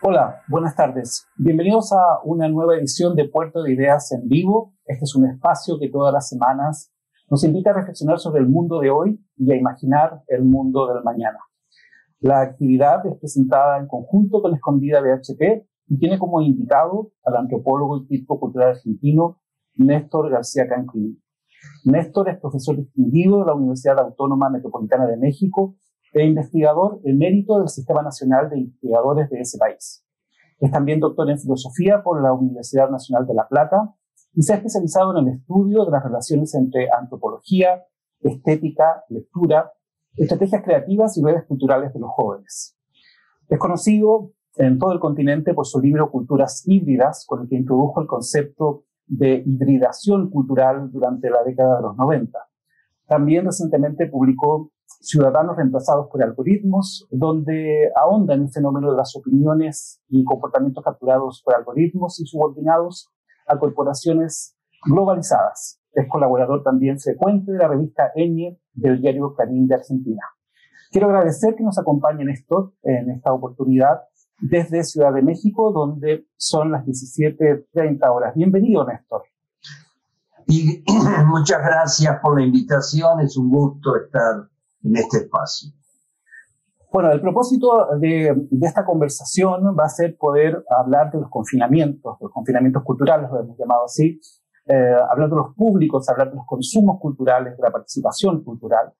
Hola, buenas tardes. Bienvenidos a una nueva edición de Puerto de Ideas en vivo. Este es un espacio que todas las semanas nos invita a reflexionar sobre el mundo de hoy y a imaginar el mundo del mañana. La actividad es presentada en conjunto con Escondida BHP y tiene como invitado al antropólogo y crítico cultural argentino Néstor García Canclini. Néstor es profesor distinguido de la Universidad Autónoma Metropolitana de México e investigador emérito del Sistema Nacional de Investigadores de ese país. Es también doctor en filosofía por la Universidad Nacional de La Plata y se ha especializado en el estudio de las relaciones entre antropología, estética, lectura, estrategias creativas y redes culturales de los jóvenes. Es conocido en todo el continente por su libro Culturas Híbridas, con el que introdujo el concepto de hibridación cultural durante la década de los 90. También recientemente publicó Ciudadanos reemplazados por algoritmos, donde ahonda en el fenómeno de las opiniones y comportamientos capturados por algoritmos y subordinados a corporaciones globalizadas. Es colaborador también frecuente de la revista Ñ del diario Clarín de Argentina. Quiero agradecer que nos acompañe Néstor en esta oportunidad desde Ciudad de México, donde son las 17:30 horas. Bienvenido, Néstor. Y muchas gracias por la invitación, es un gusto estar en este espacio. Bueno, el propósito de esta conversación va a ser poder hablar de los confinamientos culturales, lo hemos llamado así, hablar de los públicos, hablar de los consumos culturales, de la participación cultural.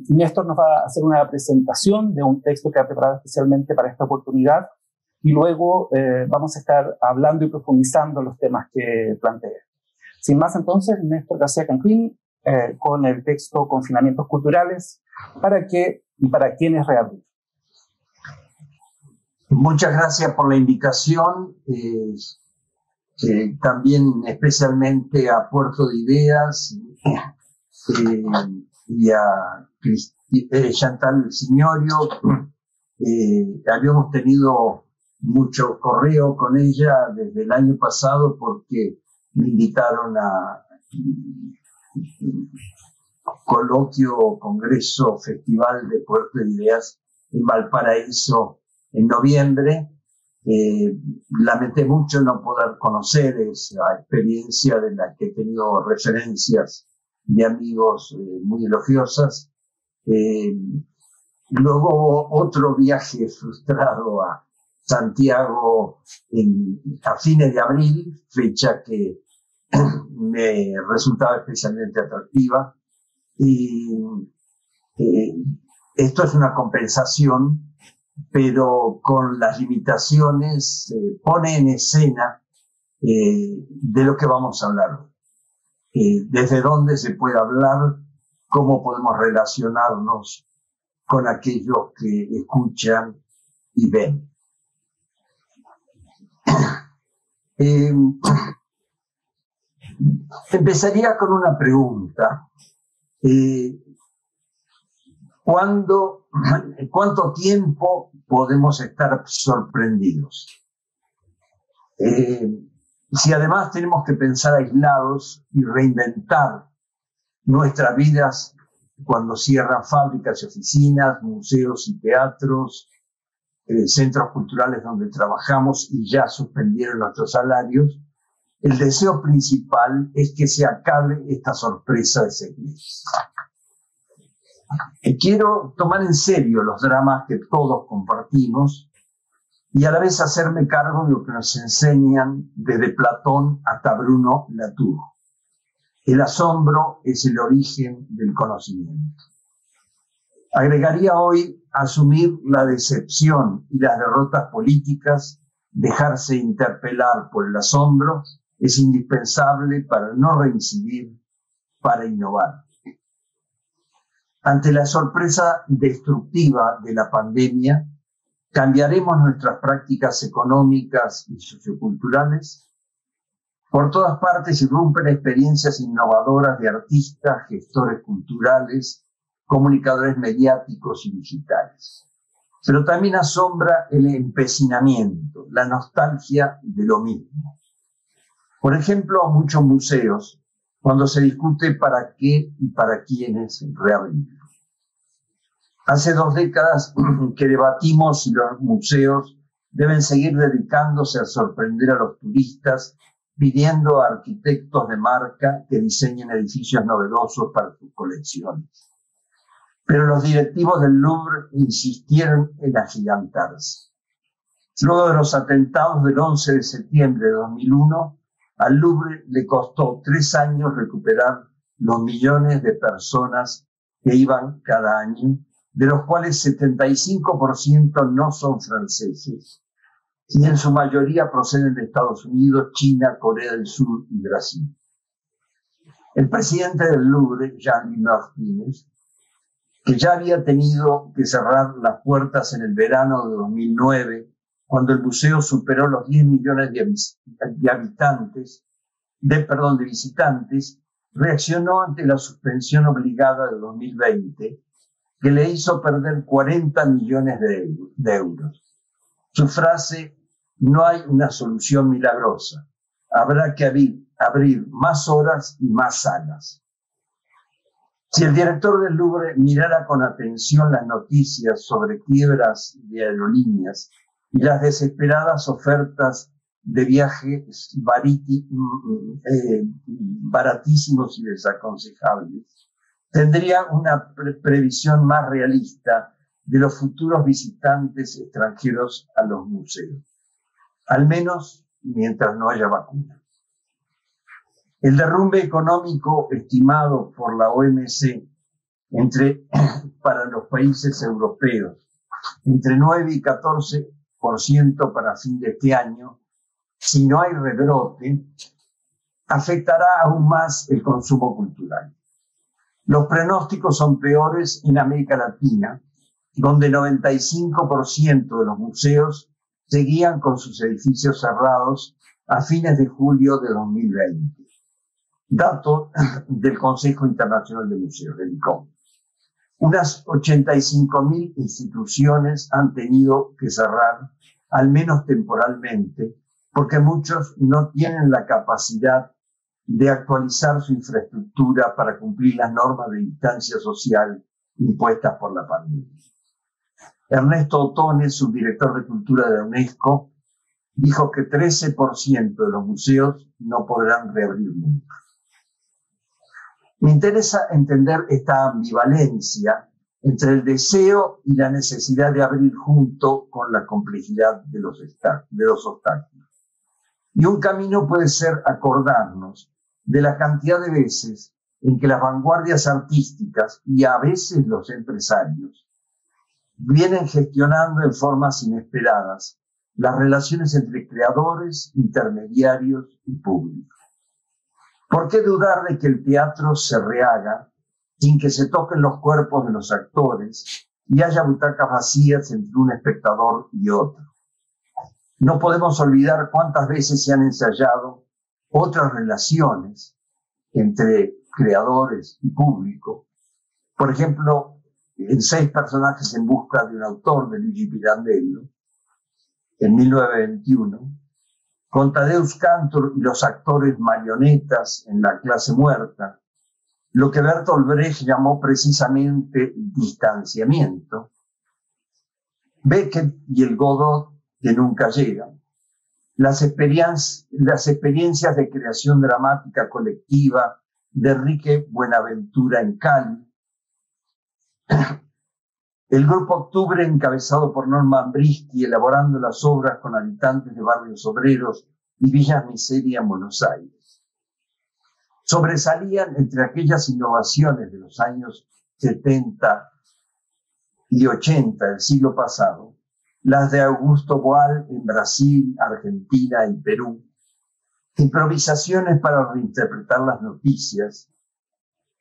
Néstor nos va a hacer una presentación de un texto que ha preparado especialmente para esta oportunidad y luego vamos a estar hablando y profundizando en los temas que planteé. Sin más, entonces, Néstor García Canclini con el texto Confinamientos Culturales, ¿para qué y para quiénes reabrir? Muchas gracias por la invitación, también especialmente a Puerto de Ideas y a Chantal Signorio. Habíamos tenido mucho correo con ella desde el año pasado porque me invitaron a coloquio, congreso, festival de Puerto de Ideas en Valparaíso en noviembre. Lamenté mucho no poder conocer esa experiencia de la que he tenido referencias de amigos muy elogiosas. Luego otro viaje frustrado a Santiago a fines de abril, fecha que me resultaba especialmente atractiva. Y esto es una compensación, pero con las limitaciones pone en escena de lo que vamos a hablar. Desde dónde se puede hablar, cómo podemos relacionarnos con aquellos que escuchan y ven. Empezaría con una pregunta. ¿Cuánto tiempo podemos estar sorprendidos? Si además tenemos que pensar aislados y reinventar nuestras vidas cuando cierran fábricas y oficinas, museos y teatros, centros culturales donde trabajamos y ya suspendieron nuestros salarios, el deseo principal es que se acabe esta sorpresa de 6 meses. Quiero tomar en serio los dramas que todos compartimos y a la vez hacerme cargo de lo que nos enseñan desde Platón hasta Bruno Latour. El asombro es el origen del conocimiento. Agregaría hoy asumir la decepción y las derrotas políticas, dejarse interpelar por el asombro, es indispensable para no reincidir, para innovar. Ante la sorpresa destructiva de la pandemia, ¿cambiaremos nuestras prácticas económicas y socioculturales? Por todas partes irrumpen experiencias innovadoras de artistas, gestores culturales, comunicadores mediáticos y digitales. Pero también asombra el empecinamiento, la nostalgia de lo mismo. Por ejemplo, muchos museos, cuando se discute para qué y para quiénes reabrir. Hace 2 décadas que debatimos si los museos deben seguir dedicándose a sorprender a los turistas, pidiendo a arquitectos de marca que diseñen edificios novedosos para sus colecciones. Pero los directivos del Louvre insistieron en agigantarse. Luego de los atentados del 11 de septiembre de 2001, al Louvre le costó 3 años recuperar los millones de personas que iban cada año, de los cuales 75% no son franceses, y en su mayoría proceden de Estados Unidos, China, Corea del Sur y Brasil. El presidente del Louvre, Jean-Louis Martinez, que ya había tenido que cerrar las puertas en el verano de 2009, cuando el museo superó los 10 millones de visitantes, reaccionó ante la suspensión obligada de 2020, que le hizo perder 40 millones de euros. Su frase: no hay una solución milagrosa, habrá que abrir más horas y más salas. Si el director del Louvre mirara con atención las noticias sobre quiebras de aerolíneas y las desesperadas ofertas de viajes baratísimos y desaconsejables, tendría una previsión más realista de los futuros visitantes extranjeros a los museos, al menos mientras no haya vacuna. El derrumbe económico estimado por la OMC para los países europeos entre 9 y 14% para fin de este año, si no hay rebrote, afectará aún más el consumo cultural. Los pronósticos son peores en América Latina, donde 95% de los museos seguían con sus edificios cerrados a fines de julio de 2020. Dato del Consejo Internacional de Museos, del ICOM. Unas 85.000 instituciones han tenido que cerrar, al menos temporalmente, porque muchos no tienen la capacidad de actualizar su infraestructura para cumplir las normas de distancia social impuestas por la pandemia. Ernesto Otone, subdirector de Cultura de la UNESCO, dijo que 13% de los museos no podrán reabrir nunca. Me interesa entender esta ambivalencia entre el deseo y la necesidad de abrir junto con la complejidad de los obstáculos. Y un camino puede ser acordarnos de la cantidad de veces en que las vanguardias artísticas y a veces los empresarios vienen gestionando en formas inesperadas las relaciones entre creadores, intermediarios y público. ¿Por qué dudar de que el teatro se rehaga sin que se toquen los cuerpos de los actores y haya butacas vacías entre un espectador y otro? No podemos olvidar cuántas veces se han ensayado otras relaciones entre creadores y público. Por ejemplo, en 6 personajes en busca de un autor, de Luigi Pirandello, en 1921, con Tadeusz Kantor y los actores marionetas en La clase muerta, lo que Bertolt Brecht llamó precisamente distanciamiento. Beckett y el Godot que nunca llegan. Las experiencias de creación dramática colectiva de Enrique Buenaventura en Cali. El Grupo Octubre, encabezado por Norman Briski, elaborando las obras con habitantes de barrios obreros y villas miseria en Buenos Aires. Sobresalían entre aquellas innovaciones de los años 70 y 80 del siglo pasado, las de Augusto Boal en Brasil, Argentina y Perú, improvisaciones para reinterpretar las noticias,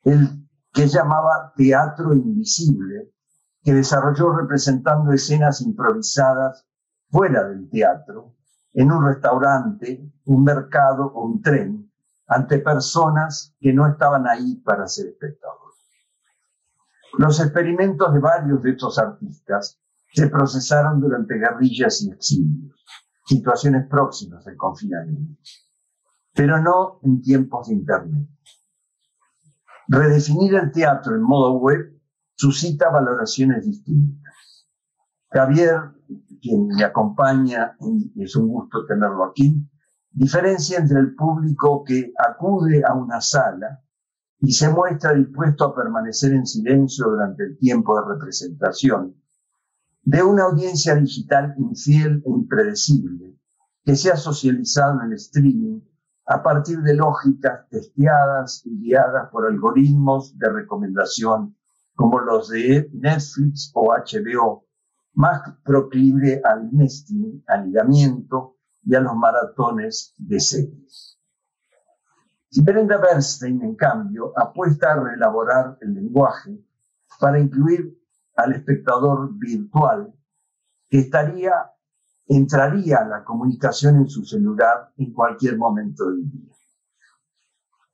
el que llamaba teatro invisible, que desarrolló representando escenas improvisadas fuera del teatro, en un restaurante, un mercado o un tren, ante personas que no estaban ahí para ser espectadores. Los experimentos de varios de estos artistas se procesaron durante guerrillas y exilios, situaciones próximas al confinamiento, pero no en tiempos de Internet. Redefinir el teatro en modo web suscita valoraciones distintas. Javier, quien me acompaña, y es un gusto tenerlo aquí, diferencia entre el público que acude a una sala y se muestra dispuesto a permanecer en silencio durante el tiempo de representación, de una audiencia digital infiel e impredecible que se ha socializado en el streaming a partir de lógicas testeadas y guiadas por algoritmos de recomendación como los de Netflix o HBO, más proclive al nesting, anidamiento y a los maratones de series. Brenda Bernstein, en cambio, apuesta a reelaborar el lenguaje para incluir al espectador virtual que entraría a la comunicación en su celular en cualquier momento del día.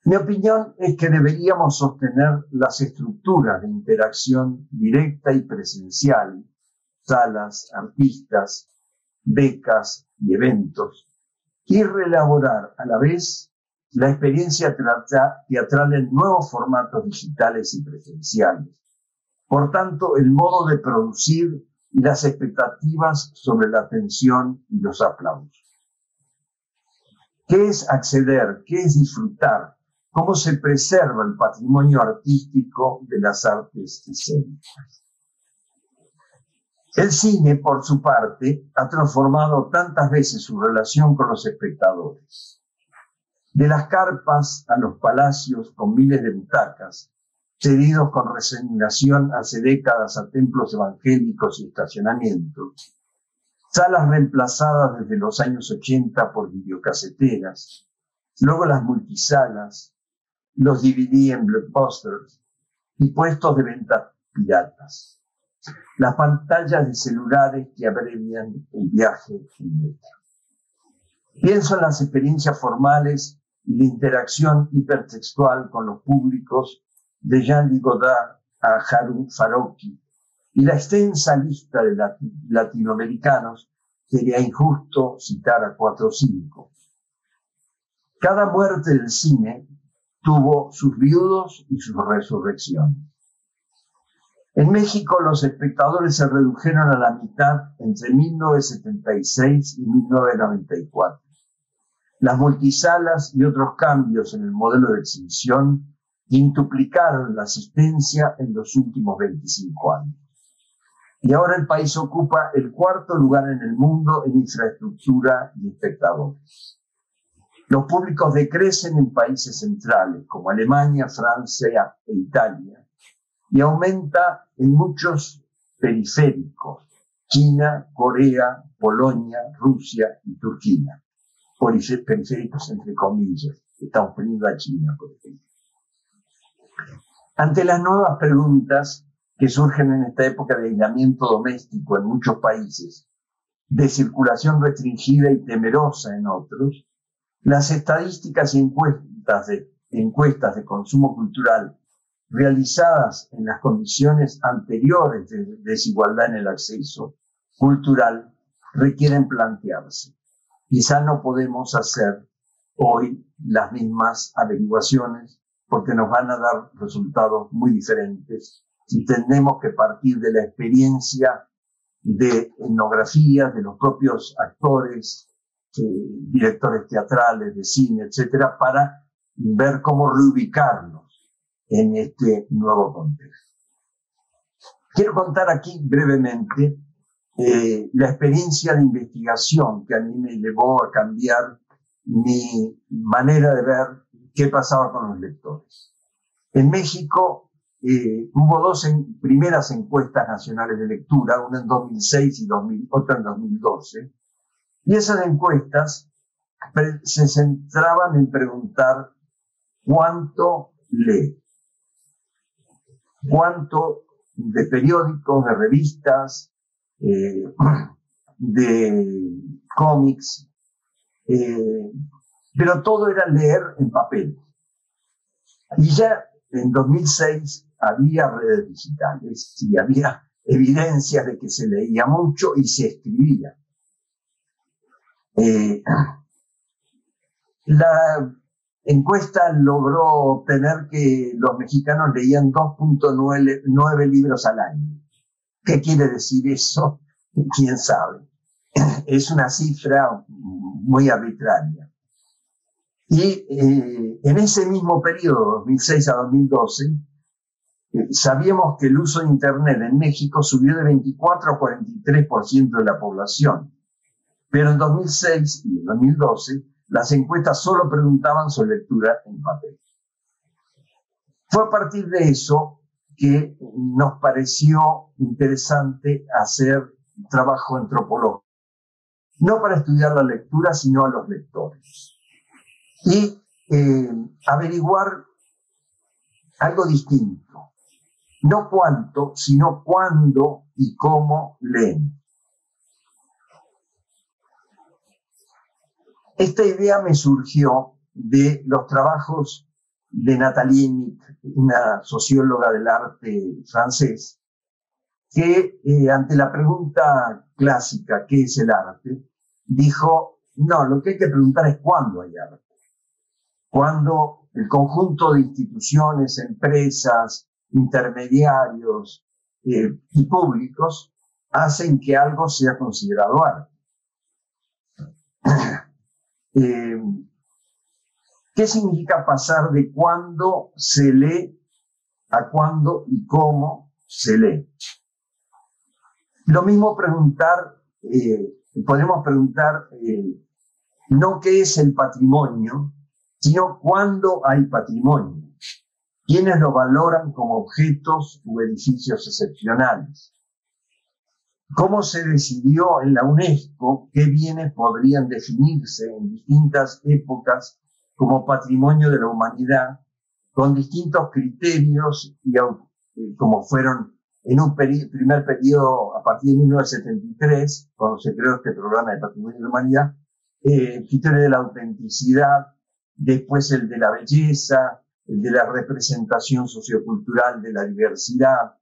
Mi opinión es que deberíamos sostener las estructuras de interacción directa y presencial, salas, artistas, becas y eventos, y reelaborar a la vez la experiencia teatral en nuevos formatos digitales y presenciales. Por tanto, el modo de producir y las expectativas sobre la atención y los aplausos. ¿Qué es acceder? ¿Qué es disfrutar? ¿Cómo se preserva el patrimonio artístico de las artes escénicas? El cine, por su parte, ha transformado tantas veces su relación con los espectadores. De las carpas a los palacios con miles de butacas, cedidos con resignación hace décadas a templos evangélicos y estacionamientos, salas reemplazadas desde los años 80 por videocaseteras, luego las multisalas, los DVD en blockbusters y puestos de venta piratas, las pantallas de celulares que abrevian el viaje en metro. Pienso en las experiencias formales y la interacción hipertextual con los públicos de Jean Godard a Haru Farocki y la extensa lista de latinoamericanos, sería injusto citar a 4 o 5. Cada muerte del cine tuvo sus viudos y sus resurrecciones. En México los espectadores se redujeron a la mitad entre 1976 y 1994. Las multisalas y otros cambios en el modelo de exhibición quintuplicaron la asistencia en los últimos 25 años. Y ahora el país ocupa el 4º lugar en el mundo en infraestructura y espectadores. Los públicos decrecen en países centrales como Alemania, Francia e Italia, y aumenta en muchos periféricos, China, Corea, Polonia, Rusia y Turquía. Periféricos entre comillas, estamos poniendo a China, por ejemplo. Ante las nuevas preguntas que surgen en esta época de aislamiento doméstico en muchos países, de circulación restringida y temerosa en otros, las estadísticas y encuestas de consumo cultural realizadas en las condiciones anteriores de desigualdad en el acceso cultural requieren plantearse. Quizá no podemos hacer hoy las mismas averiguaciones porque nos van a dar resultados muy diferentes si tenemos que partir de la experiencia de etnografía, de los propios actores, directores teatrales, de cine, etcétera, para ver cómo reubicarnos en este nuevo contexto. Quiero contar aquí brevemente la experiencia de investigación que a mí me llevó a cambiar mi manera de ver qué pasaba con los lectores. En México hubo 2 primeras encuestas nacionales de lectura, una en 2006 y otra en 2012, y esas encuestas se centraban en preguntar cuánto lee, cuánto de periódicos, de revistas, de cómics, pero todo era leer en papel. Y ya en 2006 había redes digitales y había evidencias de que se leía mucho y se escribía. encuesta logró obtener que los mexicanos leían 2.9 libros al año. ¿Qué quiere decir eso? ¿Quién sabe? Es una cifra muy arbitraria. Y en ese mismo periodo, 2006 a 2012, sabíamos que el uso de Internet en México subió de 24 a 43% de la población. Pero en 2006 y en 2012, las encuestas solo preguntaban sobre lectura en papel. Fue a partir de eso que nos pareció interesante hacer trabajo antropológico, no para estudiar la lectura, sino a los lectores. Y averiguar algo distinto. No cuánto, sino cuándo y cómo leen. Esta idea me surgió de los trabajos de Nathalie Imich, una socióloga del arte francés, que ante la pregunta clásica, ¿qué es el arte?, dijo, no, lo que hay que preguntar es cuándo hay arte. Cuando el conjunto de instituciones, empresas, intermediarios y públicos hacen que algo sea considerado arte. ¿Qué significa pasar de cuándo se lee a cuándo y cómo se lee? Lo mismo podemos preguntar no qué es el patrimonio, sino cuándo hay patrimonio. ¿Quiénes lo valoran como objetos u edificios excepcionales? ¿Cómo se decidió en la UNESCO qué bienes podrían definirse en distintas épocas como patrimonio de la humanidad, con distintos criterios, y como fueron en un primer periodo a partir de 1973, cuando se creó este programa de patrimonio de la humanidad, el criterio de la autenticidad, después el de la belleza, el de la representación sociocultural de la diversidad,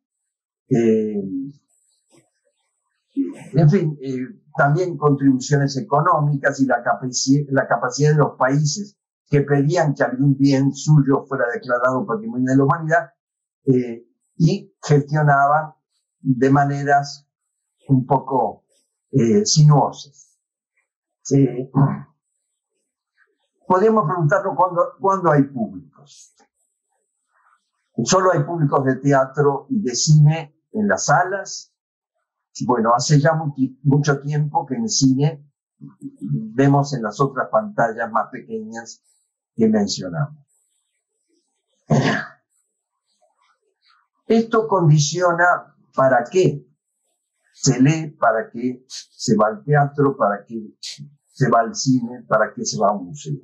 en fin, también contribuciones económicas y la capacidad de los países que pedían que algún bien suyo fuera declarado patrimonio de la humanidad y gestionaban de maneras un poco sinuosas. Podríamos preguntarnos cuándo hay públicos. Solo hay públicos de teatro y de cine en las salas. Bueno, hace ya mucho tiempo que en cine vemos en las otras pantallas más pequeñas que mencionamos. Esto condiciona para qué se lee, para qué se va al teatro, para qué se va al cine, para qué se va a un museo.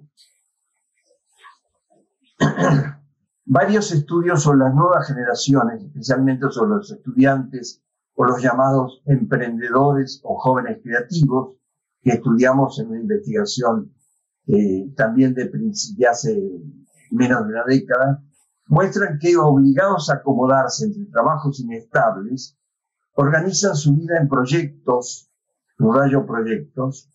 Varios estudios sobre las nuevas generaciones, especialmente sobre los estudiantes o los llamados emprendedores o jóvenes creativos, que estudiamos en una investigación también de hace menos de una década, muestran que obligados a acomodarse entre trabajos inestables, organizan su vida en proyectos, subrayo proyectos,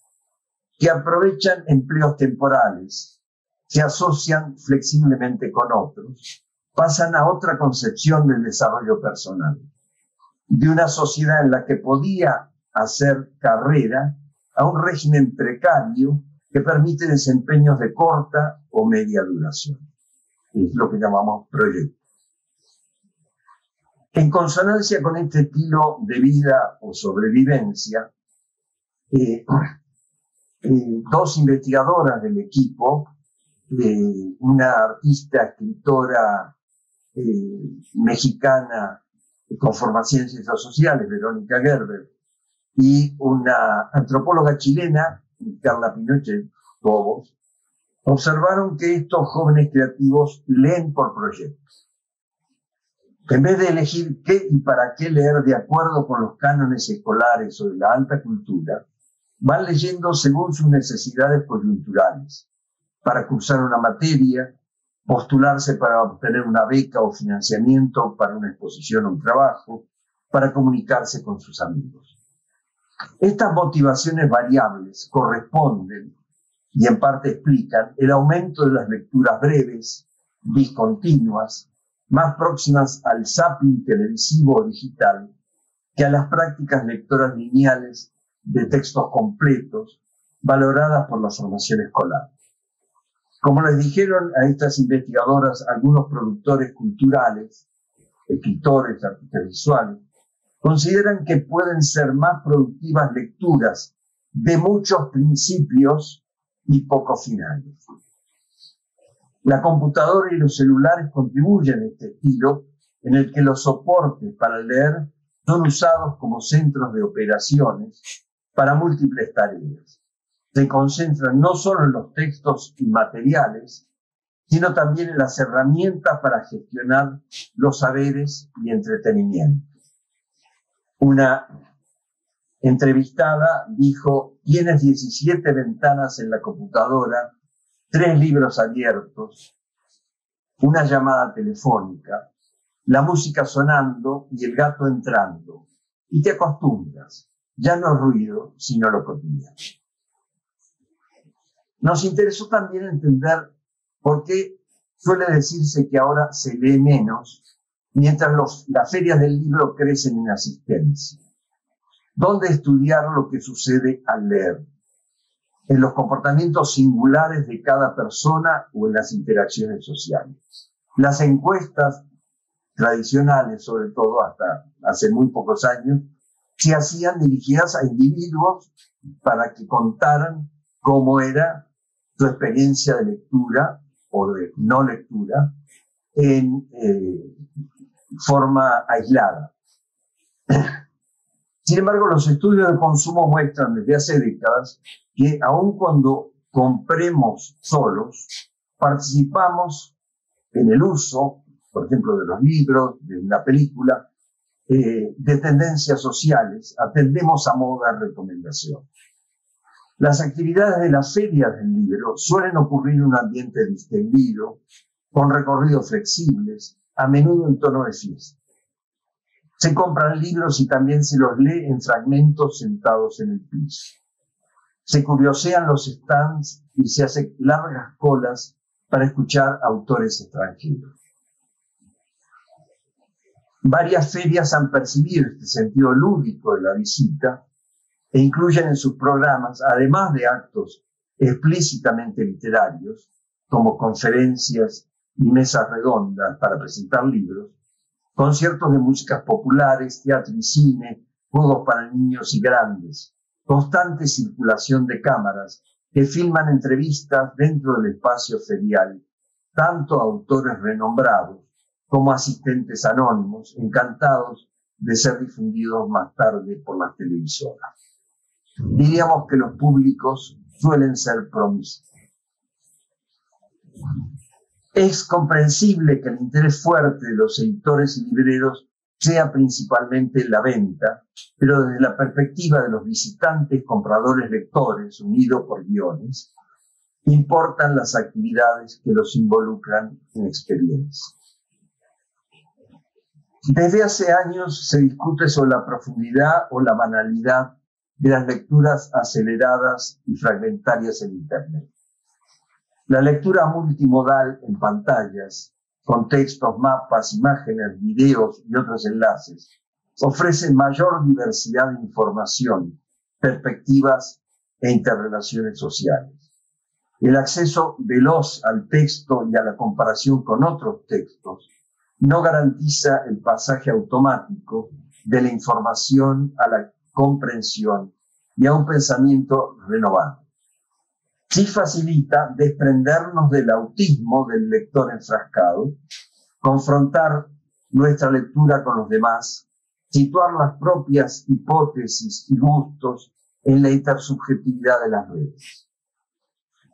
que aprovechan empleos temporales, se asocian flexiblemente con otros, pasan a otra concepción del desarrollo personal, de una sociedad en la que podía hacer carrera a un régimen precario que permite desempeños de corta o media duración. Es lo que llamamos proyecto. En consonancia con este estilo de vida o sobrevivencia, dos investigadoras del equipo, una artista, escritora mexicana con formación en ciencias sociales, Verónica Gerber, y una antropóloga chilena, Carla Pinochet Cobos, observaron que estos jóvenes creativos leen por proyectos. En vez de elegir qué y para qué leer de acuerdo con los cánones escolares o de la alta cultura, van leyendo según sus necesidades coyunturales, para cursar una materia, postularse para obtener una beca o financiamiento para una exposición o un trabajo, para comunicarse con sus amigos. Estas motivaciones variables corresponden y en parte explican el aumento de las lecturas breves, discontinuas, más próximas al zapping televisivo o digital que a las prácticas lectoras lineales de textos completos, valoradas por la formación escolar. Como les dijeron a estas investigadoras algunos productores culturales, escritores, artistas visuales, consideran que pueden ser más productivas lecturas de muchos principios y pocos finales. La computadora y los celulares contribuyen a este estilo en el que los soportes para leer son usados como centros de operaciones para múltiples tareas. Se concentran no solo en los textos inmateriales, sino también en las herramientas para gestionar los saberes y entretenimiento. Una entrevistada dijo: tienes 17 ventanas en la computadora, 3 libros abiertos, una llamada telefónica, la música sonando y el gato entrando, y te acostumbras. Ya no es ruido, sino lo cotidiano. Nos interesó también entender por qué suele decirse que ahora se lee menos, mientras las ferias del libro crecen en asistencia. ¿Dónde estudiar lo que sucede al leer? ¿En los comportamientos singulares de cada persona o en las interacciones sociales? Las encuestas tradicionales, sobre todo hasta hace muy pocos años, se hacían dirigidas a individuos para que contaran cómo era su experiencia de lectura o de no lectura en forma aislada. Sin embargo, los estudios de consumo muestran desde hace décadas que aun cuando compremos solos, participamos en el uso, por ejemplo, de los libros, de una película, de tendencias sociales, atendemos a moda de recomendación. Las actividades de las ferias del libro suelen ocurrir en un ambiente distendido, con recorridos flexibles, a menudo en tono de fiesta. Se compran libros y también se los lee en fragmentos sentados en el piso. Se curiosean los stands y se hacen largas colas para escuchar autores extranjeros. Varias ferias han percibido este sentido lúdico de la visita e incluyen en sus programas, además de actos explícitamente literarios, como conferencias y mesas redondas para presentar libros, conciertos de músicas populares, teatro y cine, juegos para niños y grandes, constante circulación de cámaras que filman entrevistas dentro del espacio ferial, tanto a autores renombrados como asistentes anónimos, encantados de ser difundidos más tarde por las televisoras. Diríamos que los públicos suelen ser promiscuos. Es comprensible que el interés fuerte de los editores y libreros sea principalmente la venta, pero desde la perspectiva de los visitantes, compradores, lectores, unidos por guiones, importan las actividades que los involucran en experiencia. Desde hace años se discute sobre la profundidad o la banalidad de las lecturas aceleradas y fragmentarias en Internet. La lectura multimodal en pantallas, con textos, mapas, imágenes, videos y otros enlaces, ofrece mayor diversidad de información, perspectivas e interrelaciones sociales. El acceso veloz al texto y a la comparación con otros textos no garantiza el pasaje automático de la información a la comprensión y a un pensamiento renovado. Sí facilita desprendernos del autismo del lector enfrascado, confrontar nuestra lectura con los demás, situar las propias hipótesis y gustos en la intersubjetividad de las redes.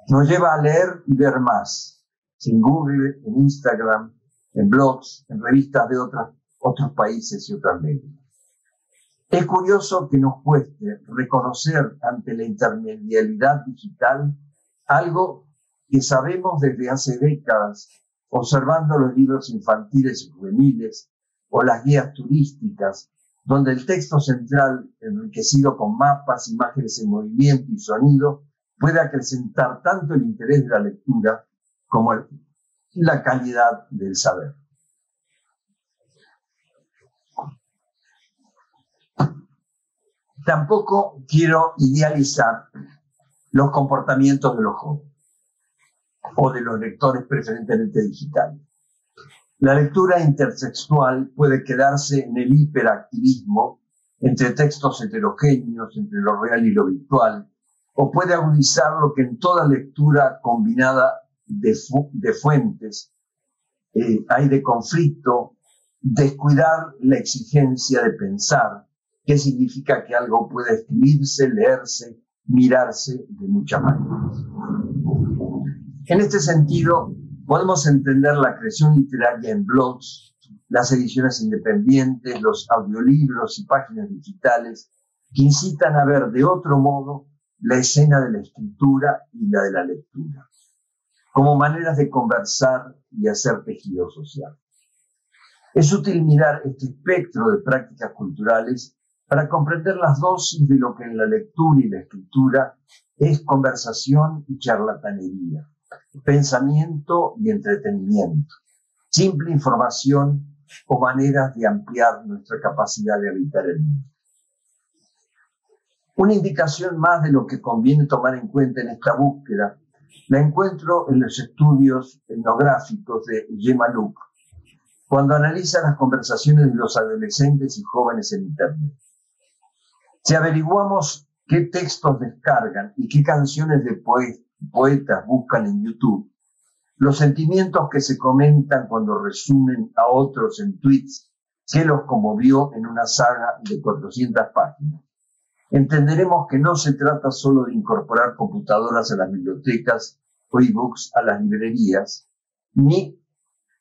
Nos lleva a leer y ver más, en Google, en Instagram, en blogs, en revistas de otros países y otras lenguas. Es curioso que nos cueste reconocer ante la intermedialidad digital algo que sabemos desde hace décadas, observando los libros infantiles y juveniles o las guías turísticas, donde el texto central, enriquecido con mapas, imágenes en movimiento y sonido, puede acrecentar tanto el interés de la lectura como la calidad del saber. Tampoco quiero idealizar los comportamientos de los jóvenes o de los lectores preferentemente digitales. La lectura intersexual puede quedarse en el hiperactivismo entre textos heterogéneos, entre lo real y lo virtual, o puede agudizar lo que en toda lectura combinada de fuentes hay de conflicto, descuidar la exigencia de pensar, qué significa que algo pueda escribirse, leerse, mirarse de muchas maneras. En este sentido, podemos entender la creación literaria en blogs, las ediciones independientes, los audiolibros y páginas digitales que incitan a ver de otro modo la escena de la escritura y la de la lectura, como maneras de conversar y hacer tejido social. Es útil mirar este espectro de prácticas culturales para comprender las dosis de lo que en la lectura y la escritura es conversación y charlatanería, pensamiento y entretenimiento, simple información o maneras de ampliar nuestra capacidad de habitar el mundo. Una indicación más de lo que conviene tomar en cuenta en esta búsqueda la encuentro en los estudios etnográficos de Yemaluk, cuando analiza las conversaciones de los adolescentes y jóvenes en Internet. Si averiguamos qué textos descargan y qué canciones de poetas buscan en YouTube, los sentimientos que se comentan cuando resumen a otros en tweets que los conmovió en una saga de 400 páginas, entenderemos que no se trata solo de incorporar computadoras a las bibliotecas o ebooks a las librerías, ni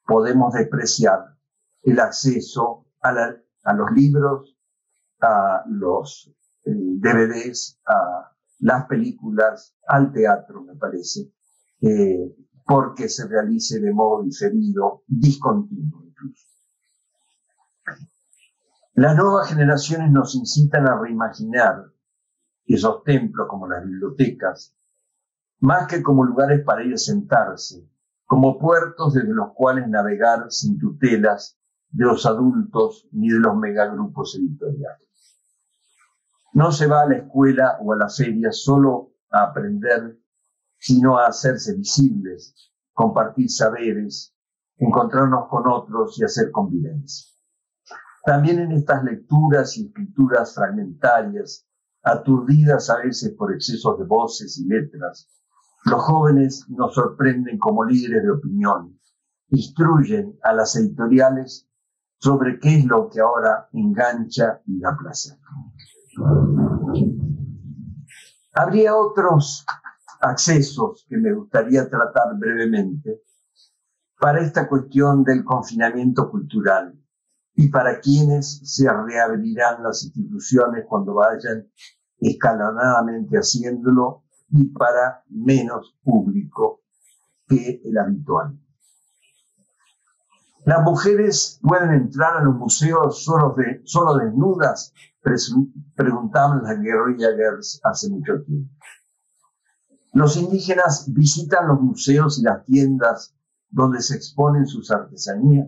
podemos despreciar el acceso a los libros, a los DVDs, a las películas, al teatro, me parece, porque se realice de modo diferido, discontinuo incluso. Las nuevas generaciones nos incitan a reimaginar esos templos como las bibliotecas, más que como lugares para ir a sentarse, como puertos desde los cuales navegar sin tutelas de los adultos ni de los megagrupos editoriales. No se va a la escuela o a la feria solo a aprender, sino a hacerse visibles, compartir saberes, encontrarnos con otros y hacer convivencia. También en estas lecturas y escrituras fragmentarias, aturdidas a veces por excesos de voces y letras, los jóvenes nos sorprenden como líderes de opinión, instruyen a las editoriales sobre qué es lo que ahora engancha y da placer. Habría otros accesos que me gustaría tratar brevemente para esta cuestión del confinamiento cultural y para quienes se reabrirán las instituciones cuando vayan escalonadamente haciéndolo y para menos público que el habitual. Las mujeres pueden entrar a los museos solo desnudas, preguntaban las guerrilla girls hace mucho tiempo. Los indígenas visitan los museos y las tiendas donde se exponen sus artesanías.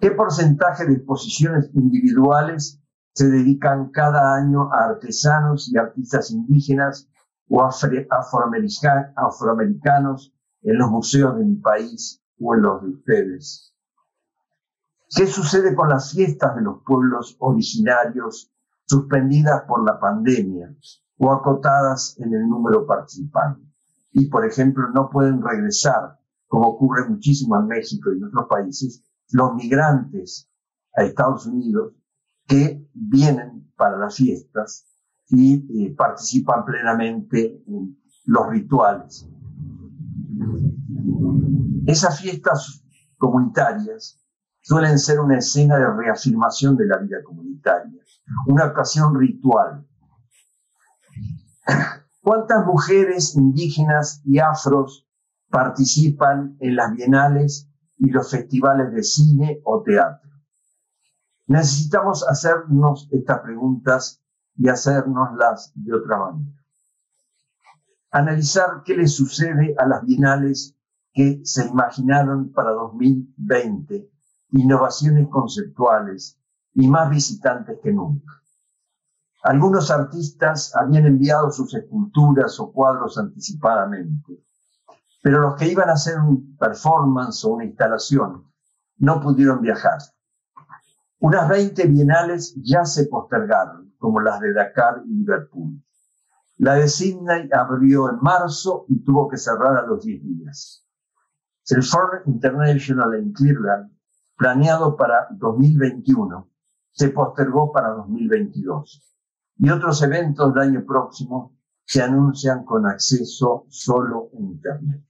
¿Qué porcentaje de exposiciones individuales se dedican cada año a artesanos y artistas indígenas o afroamericanos en los museos de mi país o en los de ustedes? ¿Qué sucede con las fiestas de los pueblos originarios suspendidas por la pandemia o acotadas en el número participante? Y, por ejemplo, no pueden regresar, como ocurre muchísimo en México y en otros países, los migrantes a Estados Unidos que vienen para las fiestas y participan plenamente en los rituales. Esas fiestas comunitarias suelen ser una escena de reafirmación de la vida comunitaria, una ocasión ritual. ¿Cuántas mujeres indígenas y afros participan en las bienales y los festivales de cine o teatro? Necesitamos hacernos estas preguntas y hacérnoslas de otra manera. analizar qué le sucede a las bienales que se imaginaron para 2020, innovaciones conceptuales y más visitantes que nunca. Algunos artistas habían enviado sus esculturas o cuadros anticipadamente, pero los que iban a hacer un performance o una instalación no pudieron viajar. Unas 20 bienales ya se postergaron, como las de Dakar y Liverpool. La de Sydney abrió en marzo y tuvo que cerrar a los 10 días. El Forum International en Cleveland, planeado para 2021, se postergó para 2022. Y otros eventos del año próximo se anuncian con acceso solo en Internet.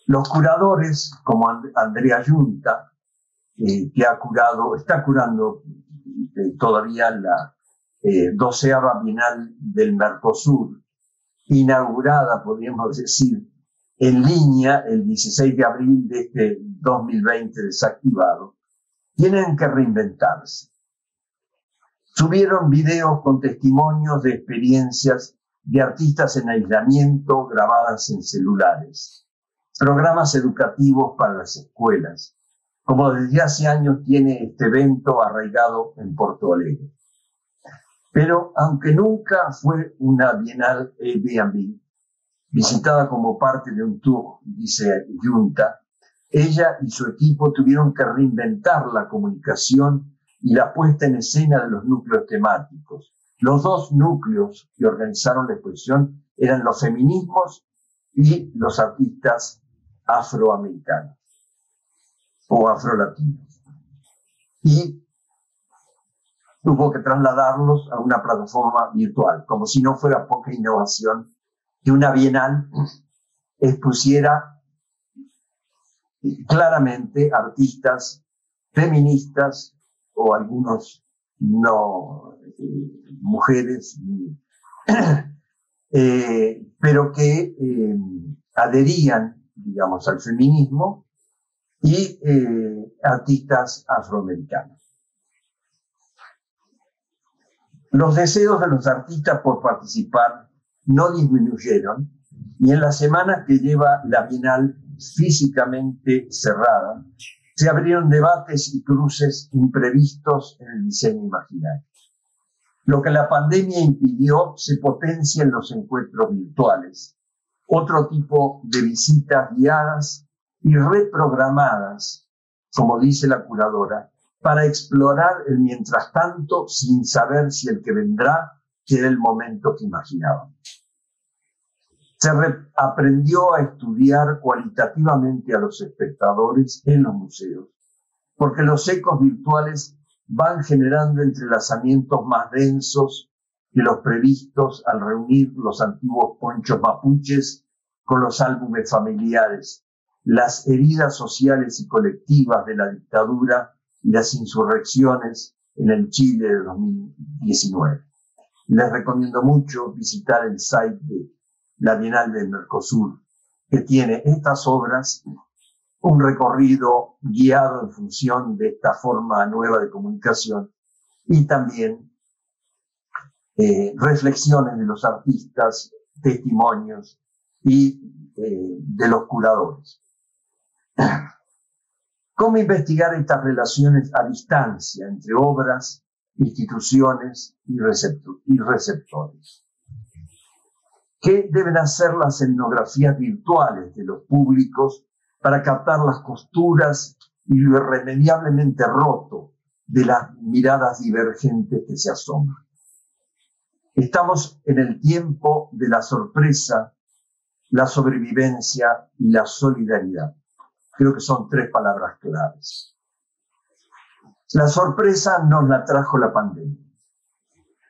Los curadores, como Andrea Giunta, que está curando todavía la 12ª Bienal del Mercosur, inaugurada, podríamos decir, en línea el 16 de abril de este 2020 desactivado, tienen que reinventarse. Subieron videos con testimonios de experiencias de artistas en aislamiento grabadas en celulares, programas educativos para las escuelas, como desde hace años tiene este evento arraigado en Porto Alegre. Pero aunque nunca fue una bienal Airbnb, visitada como parte de un tour, dice Giunta, ella y su equipo tuvieron que reinventar la comunicación y la puesta en escena de los núcleos temáticos. Los dos núcleos que organizaron la exposición eran los feminismos y los artistas afroamericanos o afrolatinos. Y tuvo que trasladarlos a una plataforma virtual, como si no fuera poca innovación que una bienal expusiera claramente artistas feministas o algunos no mujeres, pero que adherían, digamos, al feminismo y artistas afroamericanos. Los deseos de los artistas por participar no disminuyeron y en las semanas que lleva la Bienal físicamente cerrada, se abrieron debates y cruces imprevistos en el diseño imaginario. Lo que la pandemia impidió se potencia en los encuentros virtuales. Otro tipo de visitas guiadas y reprogramadas, como dice la curadora, para explorar el mientras tanto sin saber si el que vendrá será el momento que imaginaban. Se aprendió a estudiar cualitativamente a los espectadores en los museos, porque los ecos virtuales van generando entrelazamientos más densos que los previstos al reunir los antiguos ponchos mapuches con los álbumes familiares, las heridas sociales y colectivas de la dictadura y las insurrecciones en el Chile de 2019. Les recomiendo mucho visitar el site de la Bienal del Mercosur, que tiene estas obras, un recorrido guiado en función de esta forma nueva de comunicación y también reflexiones de los artistas, testimonios y de los curadores. ¿Cómo investigar estas relaciones a distancia entre obras, instituciones y receptores? ¿Qué deben hacer las etnografías virtuales de los públicos para captar las costuras y lo irremediablemente roto de las miradas divergentes que se asoman? Estamos en el tiempo de la sorpresa, la sobrevivencia y la solidaridad. Creo que son 3 palabras claves. La sorpresa nos la trajo la pandemia.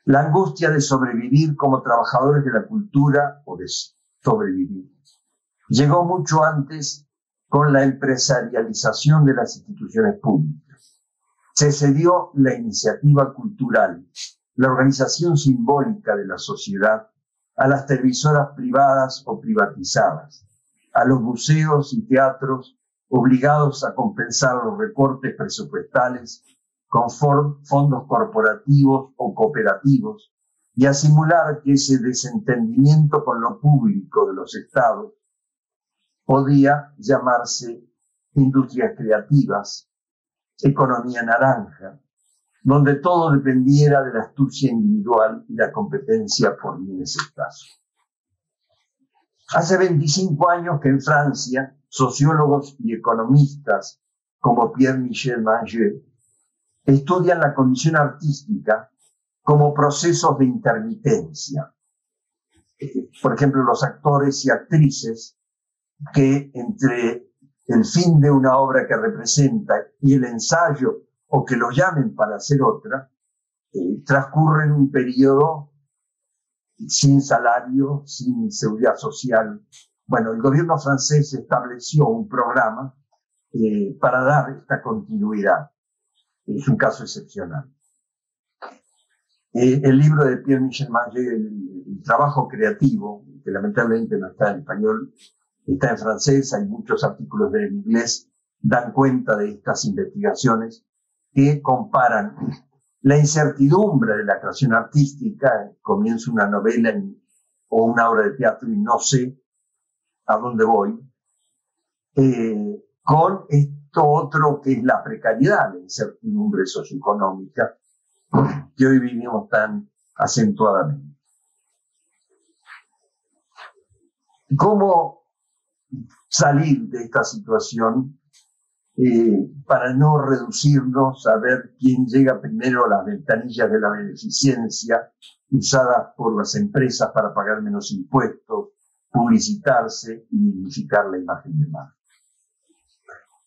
La angustia de sobrevivir como trabajadores de la cultura o de sobrevivir. Llegó mucho antes con la empresarialización de las instituciones públicas. Se cedió la iniciativa cultural, la organización simbólica de la sociedad, a las televisoras privadas o privatizadas, a los museos y teatros obligados a compensar los recortes presupuestales con fondos corporativos o cooperativos y a simular que ese desentendimiento con lo público de los estados podía llamarse industrias creativas, economía naranja, donde todo dependiera de la astucia individual y la competencia por bienes escasos. Hace 25 años que en Francia, sociólogos y economistas como Pierre-Michel Manger estudian la condición artística como procesos de intermitencia. Por ejemplo, los actores y actrices que entre el fin de una obra que representa y el ensayo o que los llamen para hacer otra, transcurren un periodo sin salario, sin seguridad social. Bueno, el gobierno francés estableció un programa para dar esta continuidad. Es un caso excepcional. El libro de Pierre-Michel Manger, el trabajo creativo, que lamentablemente no está en español, está en francés, hay muchos artículos en inglés, dan cuenta de estas investigaciones que comparan la incertidumbre de la creación artística, comienzo una novela o una obra de teatro y no sé a dónde voy, con esto otro que es la precariedad, la incertidumbre socioeconómica que hoy vivimos tan acentuadamente. ¿Cómo salir de esta situación para no reducirnos a ver quién llega primero a las ventanillas de la beneficencia usadas por las empresas para pagar menos impuestos, publicitarse y dignificar la imagen de marca?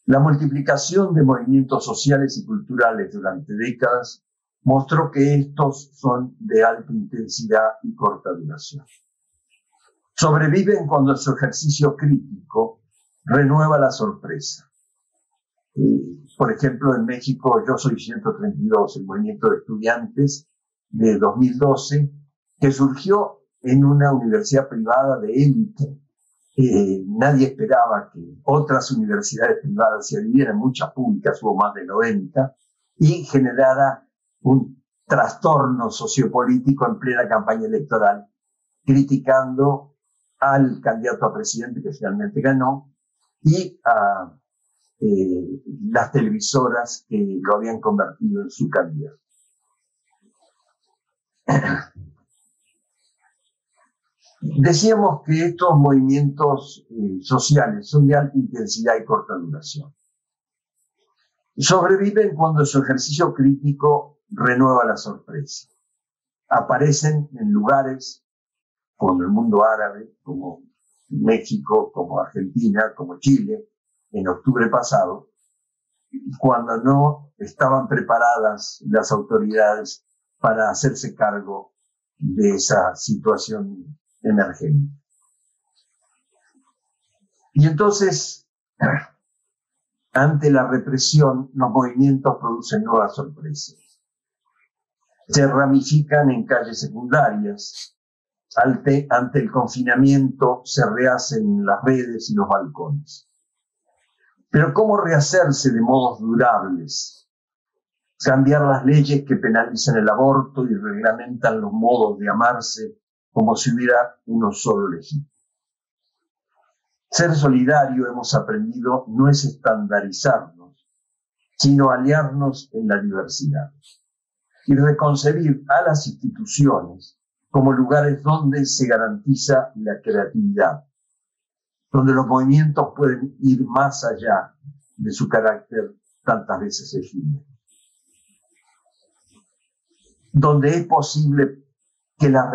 La multiplicación de movimientos sociales y culturales durante décadas mostró que estos son de alta intensidad y corta duración. Sobreviven cuando su ejercicio crítico renueva la sorpresa. Por ejemplo, en México, Yo Soy 132, el movimiento de estudiantes de 2012, que surgió en una universidad privada de élite. Nadie esperaba que otras universidades privadas se adhirieran, muchas públicas, hubo más de 90, y generara un trastorno sociopolítico en plena campaña electoral, criticando al candidato a presidente que finalmente ganó y a las televisoras que lo habían convertido en su candidato. Decíamos que estos movimientos sociales son de alta intensidad y corta duración. Sobreviven cuando su ejercicio crítico renueva la sorpresa. Aparecen en lugares como el mundo árabe, como México, como Argentina, como Chile, en octubre pasado, cuando no estaban preparadas las autoridades para hacerse cargo de esa situación emergente. Y entonces, ante la represión, los movimientos producen nuevas sorpresas. Se ramifican en calles secundarias. Ante el confinamiento se rehacen las redes y los balcones. Pero ¿cómo rehacerse de modos durables? Cambiar las leyes que penalizan el aborto y reglamentan los modos de amarse como si hubiera uno solo legítimo. Ser solidario, hemos aprendido, no es estandarizarnos, sino aliarnos en la diversidad y reconcebir a las instituciones como lugares donde se garantiza la creatividad, donde los movimientos pueden ir más allá de su carácter tantas veces efímero, donde es posible que las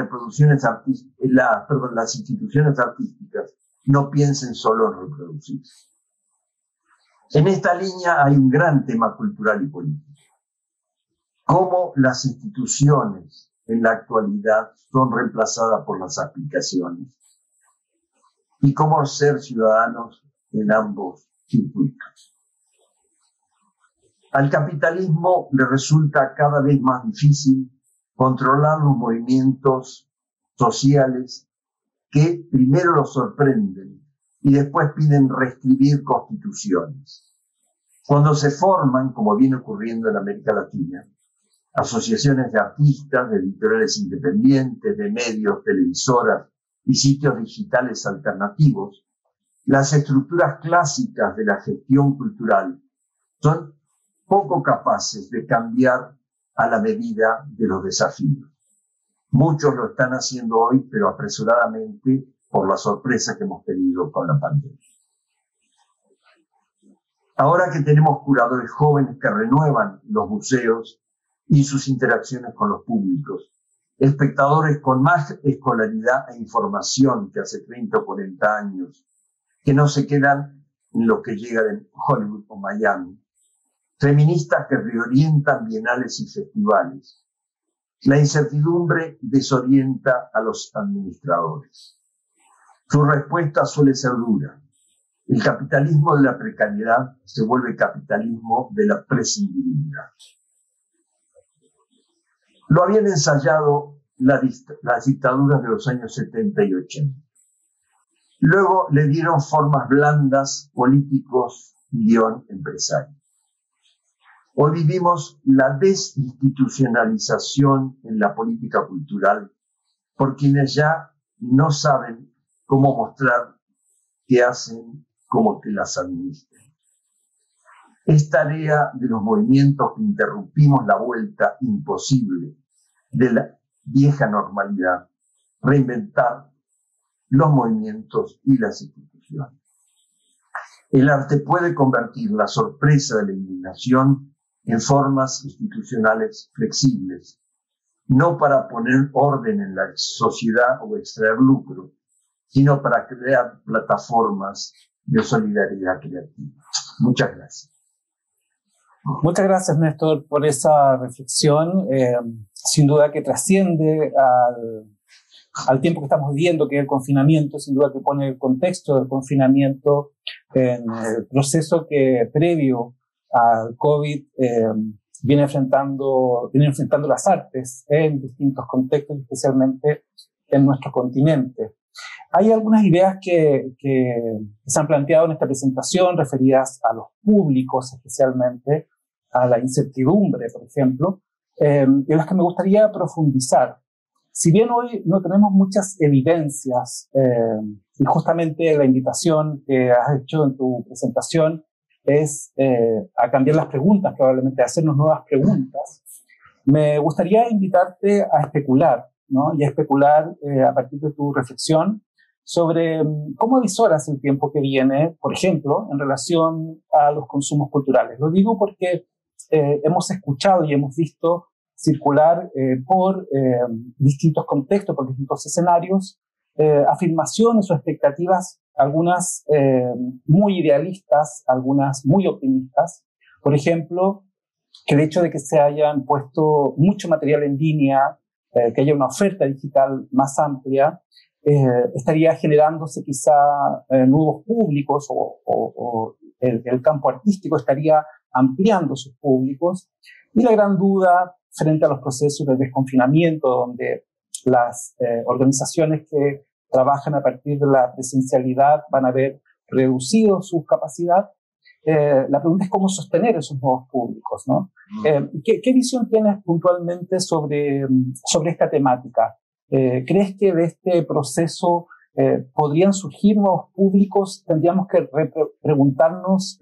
instituciones artísticas no piensen solo en reproducirse. En esta línea hay un gran tema cultural y político. Cómo las instituciones en la actualidad son reemplazadas por las aplicaciones y cómo ser ciudadanos en ambos circuitos. Al capitalismo le resulta cada vez más difícil controlar los movimientos sociales que primero los sorprenden y después piden reescribir constituciones. Cuando se forman, como viene ocurriendo en América Latina, asociaciones de artistas, de editoriales independientes, de medios, televisoras y sitios digitales alternativos, las estructuras clásicas de la gestión cultural son poco capaces de cambiar a la medida de los desafíos. Muchos lo están haciendo hoy, pero apresuradamente por la sorpresa que hemos tenido con la pandemia. Ahora que tenemos curadores jóvenes que renuevan los museos y sus interacciones con los públicos, espectadores con más escolaridad e información que hace 30 o 40 años, que no se quedan en lo que llega de Hollywood o Miami, feministas que reorientan bienales y festivales. La incertidumbre desorienta a los administradores. Su respuesta suele ser dura. El capitalismo de la precariedad se vuelve capitalismo de la prescindibilidad. Lo habían ensayado las dictaduras de los años 70 y 80. Luego le dieron formas blandas políticos y empresarios. Hoy vivimos la desinstitucionalización en la política cultural por quienes ya no saben cómo mostrar qué hacen, cómo que las administran. Es tarea de los movimientos que interrumpimos la vuelta imposible de la vieja normalidad, reinventar los movimientos y las instituciones. El arte puede convertir la sorpresa de la indignación en formas institucionales flexibles, no para poner orden en la sociedad o extraer lucro, sino para crear plataformas de solidaridad creativa. Muchas gracias. Muchas gracias, Néstor, por esa reflexión. Sin duda que trasciende al tiempo que estamos viviendo, que es el confinamiento, sin duda que pone el contexto del confinamiento en el proceso que previo al COVID viene enfrentando las artes en distintos contextos, especialmente en nuestro continente. Hay algunas ideas que se han planteado en esta presentación referidas a los públicos, especialmente a la incertidumbre, por ejemplo, en las que me gustaría profundizar. Si bien hoy no tenemos muchas evidencias, y justamente la invitación que has hecho en tu presentación es a cambiar las preguntas, probablemente a hacernos nuevas preguntas, me gustaría invitarte a especular, ¿no? Y a especular a partir de tu reflexión sobre cómo avisoras el tiempo que viene, por ejemplo, en relación a los consumos culturales. Lo digo porque hemos escuchado y hemos visto circular por distintos contextos, por distintos escenarios, afirmaciones o expectativas, algunas muy idealistas, algunas muy optimistas. Por ejemplo, que el hecho de que se hayan puesto mucho material en línea, que haya una oferta digital más amplia, estaría generándose quizá nuevos públicos o el campo artístico estaría ampliando sus públicos. Y la gran duda frente a los procesos de desconfinamiento, donde las organizaciones que trabajan a partir de la presencialidad van a ver reducido su capacidad. La pregunta es cómo sostener esos nuevos públicos, ¿no? ¿Qué visión tienes puntualmente sobre esta temática? ¿Crees que de este proceso podrían surgir nuevos públicos? ¿Tendríamos que preguntarnos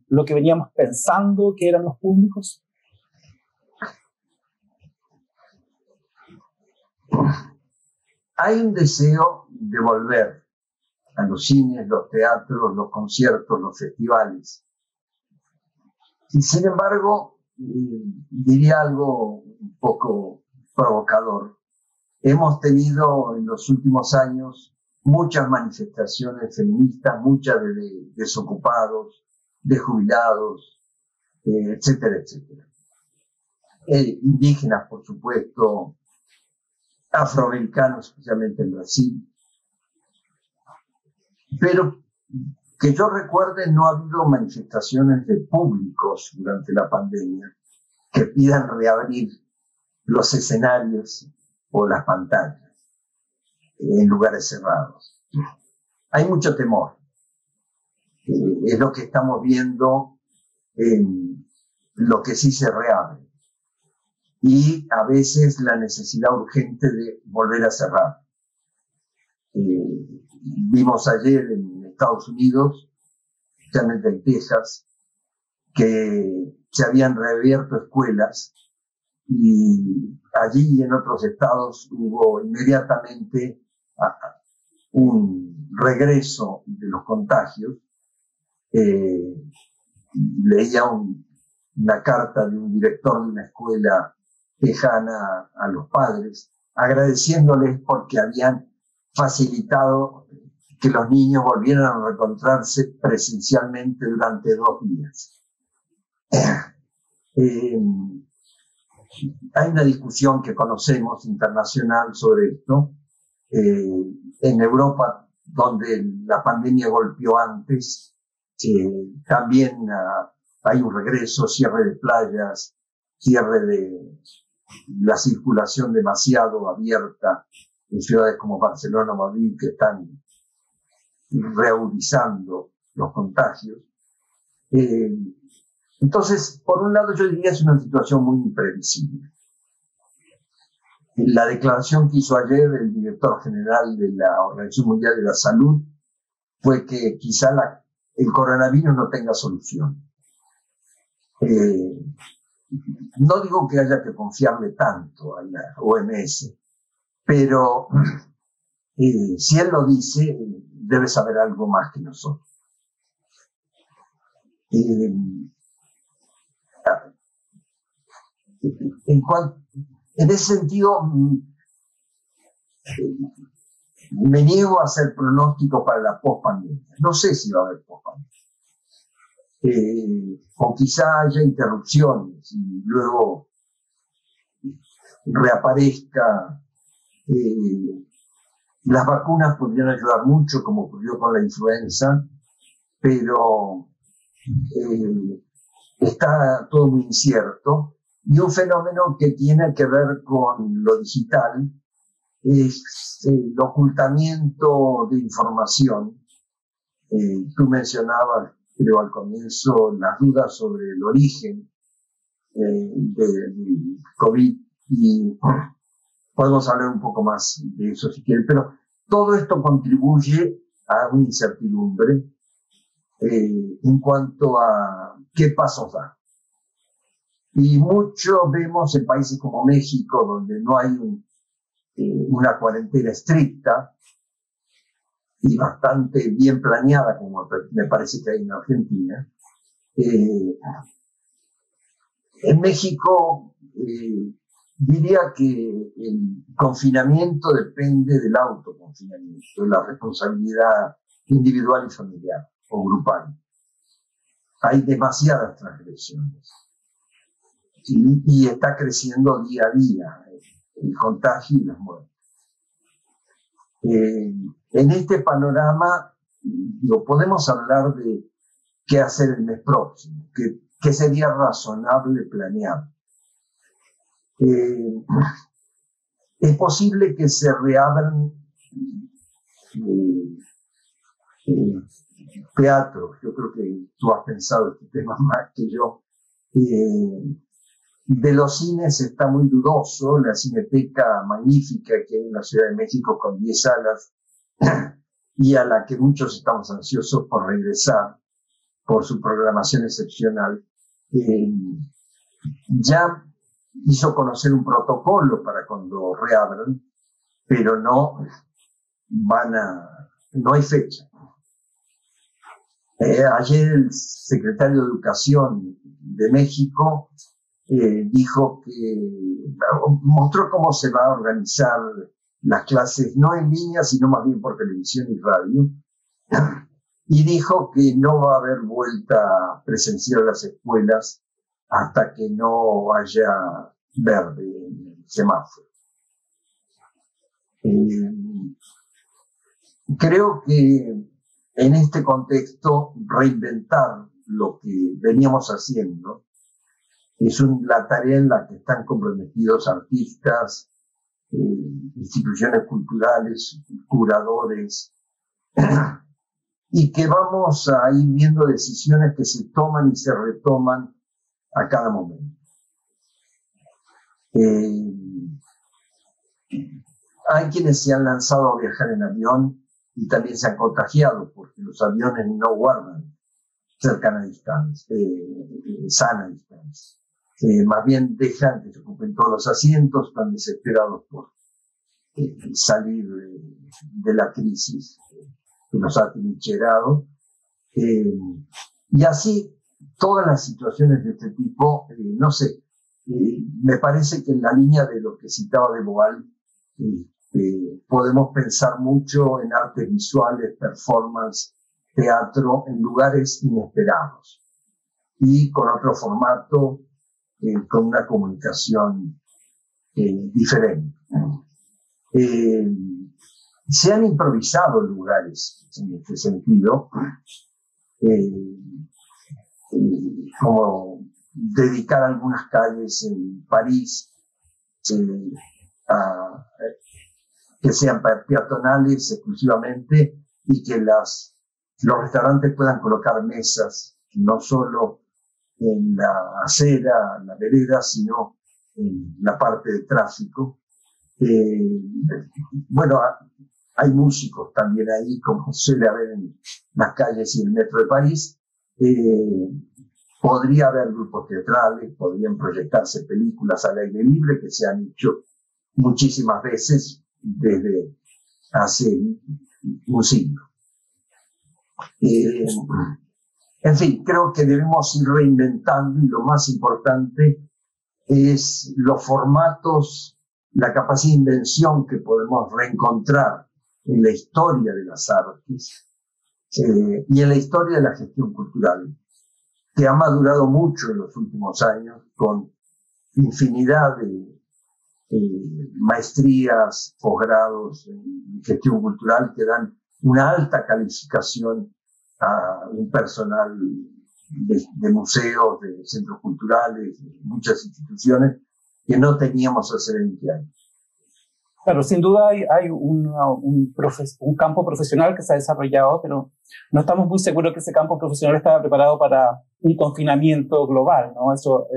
lo que veníamos pensando que eran los públicos? Hay un deseo de volver a los cines, los teatros, los conciertos, los festivales. Y sin embargo, diría algo un poco provocador. Hemos tenido en los últimos años muchas manifestaciones feministas, muchas de desocupados, de jubilados, etcétera, etcétera. Indígenas, por supuesto, afroamericanos, especialmente en Brasil. Pero que yo recuerde, no ha habido manifestaciones de públicos durante la pandemia que pidan reabrir los escenarios o las pantallas en lugares cerrados. Hay mucho temor. Es lo que estamos viendo en lo que sí se reabre. y a veces la necesidad urgente de volver a cerrar. Vimos ayer en Estados Unidos, especialmente en Texas, que se habían reabierto escuelas y allí y en otros estados hubo inmediatamente un regreso de los contagios. Leía una carta de un director de una escuela lejana a los padres, agradeciéndoles porque habían facilitado que los niños volvieran a reencontrarse presencialmente durante 2 días. Hay una discusión que conocemos internacional sobre esto. En Europa, donde la pandemia golpeó antes, también hay un regreso, cierre de playas, cierre de la circulación demasiado abierta en ciudades como Barcelona o Madrid, que están reagudizando los contagios. Entonces, por un lado, yo diría que es una situación muy imprevisible. La declaración que hizo ayer el director general de la Organización Mundial de la Salud fue que quizá el coronavirus no tenga solución. No digo que haya que confiarle tanto a la OMS, pero si él lo dice, debe saber algo más que nosotros. En ese sentido, me niego a hacer pronóstico para la pospandemia. No sé si va a haber pospandemia. O quizá haya interrupciones y luego reaparezca. Las vacunas podrían ayudar mucho, como ocurrió con la influenza, pero está todo muy incierto. Y un fenómeno que tiene que ver con lo digital es el ocultamiento de información. Tú mencionabas, creo al comienzo, las dudas sobre el origen del COVID y podemos hablar un poco más de eso si quieren, pero todo esto contribuye a una incertidumbre en cuanto a qué pasos dar. Y mucho vemos en países como México, donde no hay una cuarentena estricta y bastante bien planeada, como me parece que hay en Argentina. En México diría que el confinamiento depende del autoconfinamiento, de la responsabilidad individual y familiar o grupal. Hay demasiadas transgresiones. Y está creciendo día a día el contagio y las muertes. En este panorama podemos hablar de qué hacer el mes próximo, qué sería razonable planear. Es posible que se reabran teatros. Yo creo que tú has pensado este tema más que yo. De los cines está muy dudoso. La Cineteca magnífica que hay en la Ciudad de México con 10 salas y a la que muchos estamos ansiosos por regresar por su programación excepcional, ya hizo conocer un protocolo para cuando reabran, pero no hay fecha. Ayer el secretario de Educación de México dijo mostró cómo se va a organizar las clases, no en línea, sino más bien por televisión y radio, y dijo que no va a haber vuelta presencial a las escuelas hasta que no haya verde en el semáforo. Creo que en este contexto reinventar lo que veníamos haciendo es la tarea en la que están comprometidos artistas, instituciones culturales, curadores, y que vamos a ir viendo decisiones que se toman y se retoman a cada momento. Eh, Hay quienes se han lanzado a viajar en avión y también se han contagiado porque los aviones no guardan cercana distancia, sana distancia. Más bien dejan que se ocupen todos los asientos, están desesperados por salir de la crisis que nos ha trincherado. Y así, todas las situaciones de este tipo, no sé, me parece que en la línea de lo que citaba de Boal, podemos pensar mucho en artes visuales, performance, teatro, en lugares inesperados y con otro formato, con una comunicación diferente. Se han improvisado lugares en este sentido, como dedicar algunas calles en París que sean peatonales exclusivamente y que los restaurantes puedan colocar mesas no solo en la acera, en la vereda, sino en la parte de tráfico. Bueno, hay músicos también ahí, como suele haber en las calles y el metro de París. Podría haber grupos teatrales, podrían proyectarse películas al aire libre que se han hecho muchísimas veces desde hace un siglo. En fin, creo que debemos ir reinventando y lo más importante es los formatos, la capacidad de invención que podemos reencontrar en la historia de las artes y en la historia de la gestión cultural, que ha madurado mucho en los últimos años con infinidad de maestrías, posgrados en gestión cultural que dan una alta calificación a un personal de museos, de centros culturales, de muchas instituciones que no teníamos hace 20 años. Claro, sin duda hay un campo profesional que se ha desarrollado, pero no estamos muy seguros que ese campo profesional estaba preparado para un confinamiento global, ¿no? Eso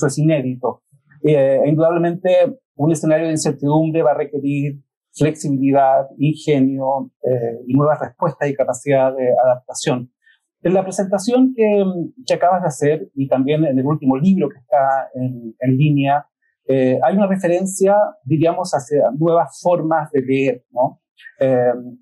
es inédito. Indudablemente, un escenario de incertidumbre va a requerir flexibilidad, ingenio y nuevas respuestas y capacidad de adaptación. En la presentación que acabas de hacer y también en el último libro que está en línea, hay una referencia, diríamos, hacia nuevas formas de leer, ¿no?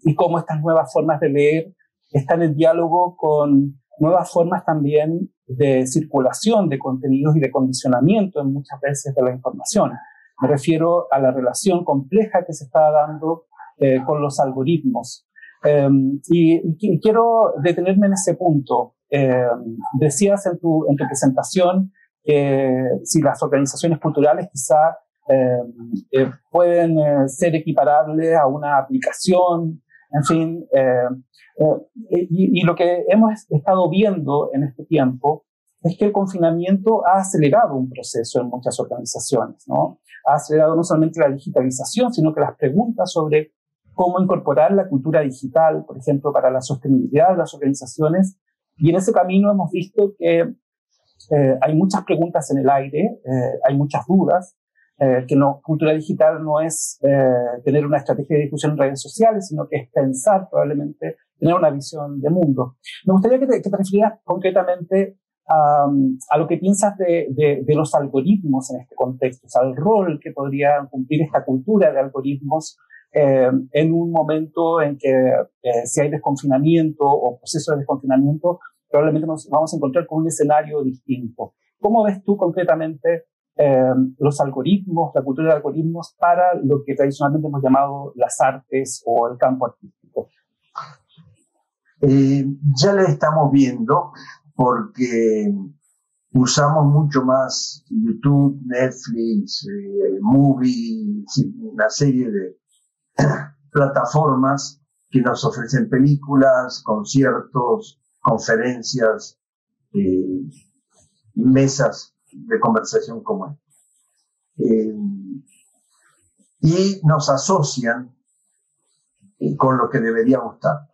Y cómo estas nuevas formas de leer están en diálogo con nuevas formas también de circulación de contenidos y de condicionamiento en muchas veces de la información. Me refiero a la relación compleja que se está dando con los algoritmos. Y quiero detenerme en ese punto. Decías en tu presentación que si las organizaciones culturales quizá pueden ser equiparables a una aplicación, en fin, y lo que hemos estado viendo en este tiempo es que el confinamiento ha acelerado un proceso en muchas organizaciones, ¿no? Ha acelerado no solamente la digitalización, sino que las preguntas sobre cómo incorporar la cultura digital, por ejemplo, para la sostenibilidad de las organizaciones. Y en ese camino hemos visto que hay muchas preguntas en el aire, hay muchas dudas, que cultura digital no es tener una estrategia de difusión en redes sociales, sino que es pensar probablemente, tener una visión de mundo. Me gustaría que te refirieras concretamente a lo que piensas de los algoritmos en este contexto, o sea, el rol que podría cumplir esta cultura de algoritmos en un momento en que si hay desconfinamiento o proceso de desconfinamiento, probablemente nos vamos a encontrar con un escenario distinto. ¿Cómo ves tú concretamente los algoritmos, la cultura de algoritmos para lo que tradicionalmente hemos llamado las artes o el campo artístico? Ya la estamos viendo porque usamos mucho más YouTube, Netflix, Movie, una serie de plataformas que nos ofrecen películas, conciertos, conferencias, mesas de conversación como esta. Y nos asocian con lo que debería gustar.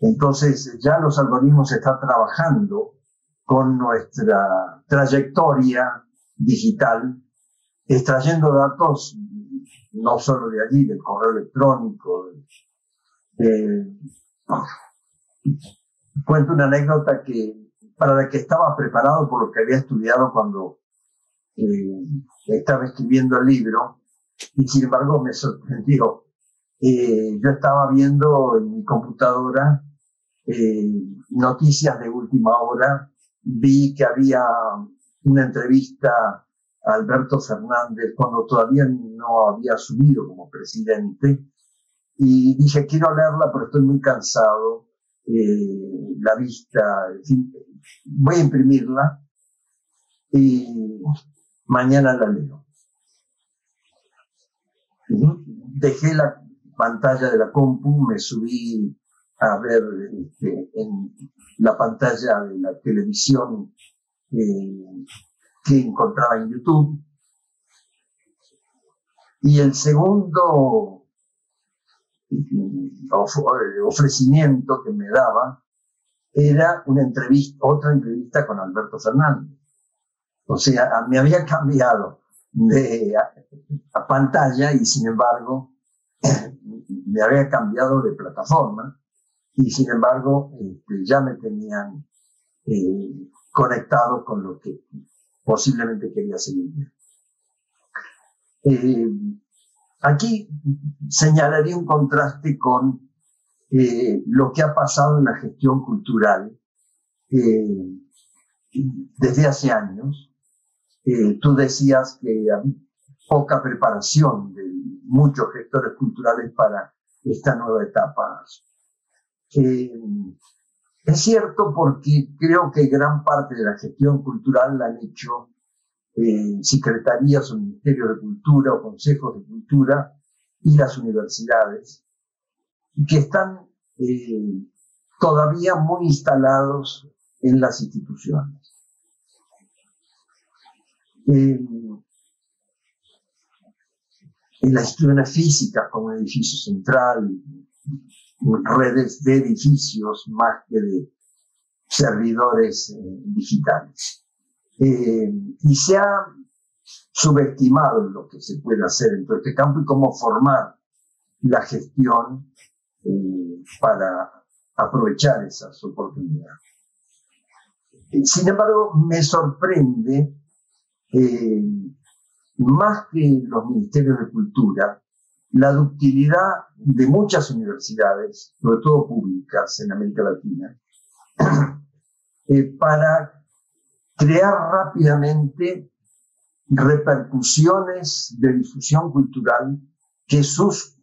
Entonces ya los algoritmos están trabajando con nuestra trayectoria digital extrayendo datos no solo de allí, del correo electrónico. Cuento una anécdota para la que estaba preparado por lo que había estudiado cuando estaba escribiendo el libro, y sin embargo me sorprendió. Yo estaba viendo en mi computadora noticias de última hora, vi que había una entrevista a Alberto Fernández cuando todavía no había asumido como presidente, y dije, quiero leerla, pero estoy muy cansado, la vista, en fin, voy a imprimirla y mañana la leo. Dejé la pantalla de la compu, me subí a ver en la pantalla de la televisión que encontraba en YouTube, y el segundo ofrecimiento que me daba era otra entrevista con Alberto Fernández. O sea, me había cambiado a pantalla, y sin embargo me había cambiado de plataforma, y sin embargo ya me tenían conectado con lo que posiblemente quería seguir. Aquí señalaría un contraste con lo que ha pasado en la gestión cultural desde hace años. Tú decías que había poca preparación de muchos gestores culturales para esta nueva etapa. Es cierto, porque creo que gran parte de la gestión cultural la han hecho secretarías o ministerios de cultura o consejos de cultura y las universidades, que están todavía muy instalados en las instituciones. En las instituciones físicas, como el edificio central, redes de edificios más que de servidores digitales. Y se ha subestimado lo que se puede hacer en todo este campo y cómo formar la gestión para aprovechar esas oportunidades. Sin embargo, me sorprende, más que los ministerios de cultura, la ductilidad de muchas universidades, sobre todo públicas en América Latina, para crear rápidamente repercusiones de difusión cultural que sus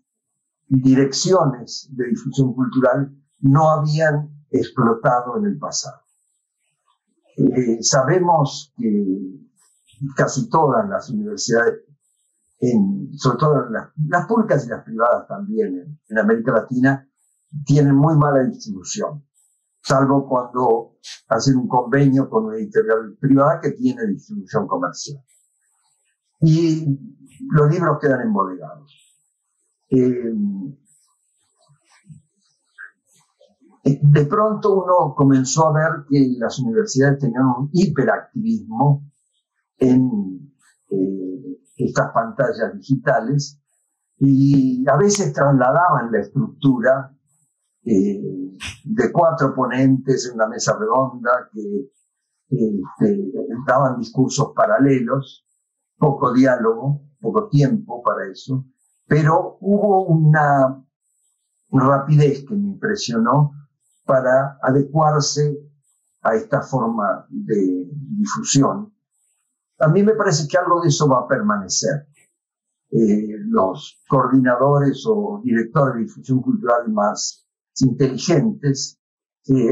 direcciones de difusión cultural no habían explotado en el pasado. Sabemos que casi todas las universidades, sobre todo las públicas y las privadas también en América Latina, tienen muy mala distribución, salvo cuando hacen un convenio con una editorial privada que tiene distribución comercial. Y los libros quedan embodegados. De pronto uno comenzó a ver que las universidades tenían un hiperactivismo en estas pantallas digitales, y a veces trasladaban la estructura de 4 ponentes en una mesa redonda que daban discursos paralelos, poco diálogo, poco tiempo para eso, pero hubo una rapidez que me impresionó para adecuarse a esta forma de difusión. A mí me parece que algo de eso va a permanecer. Los coordinadores o directores de difusión cultural más inteligentes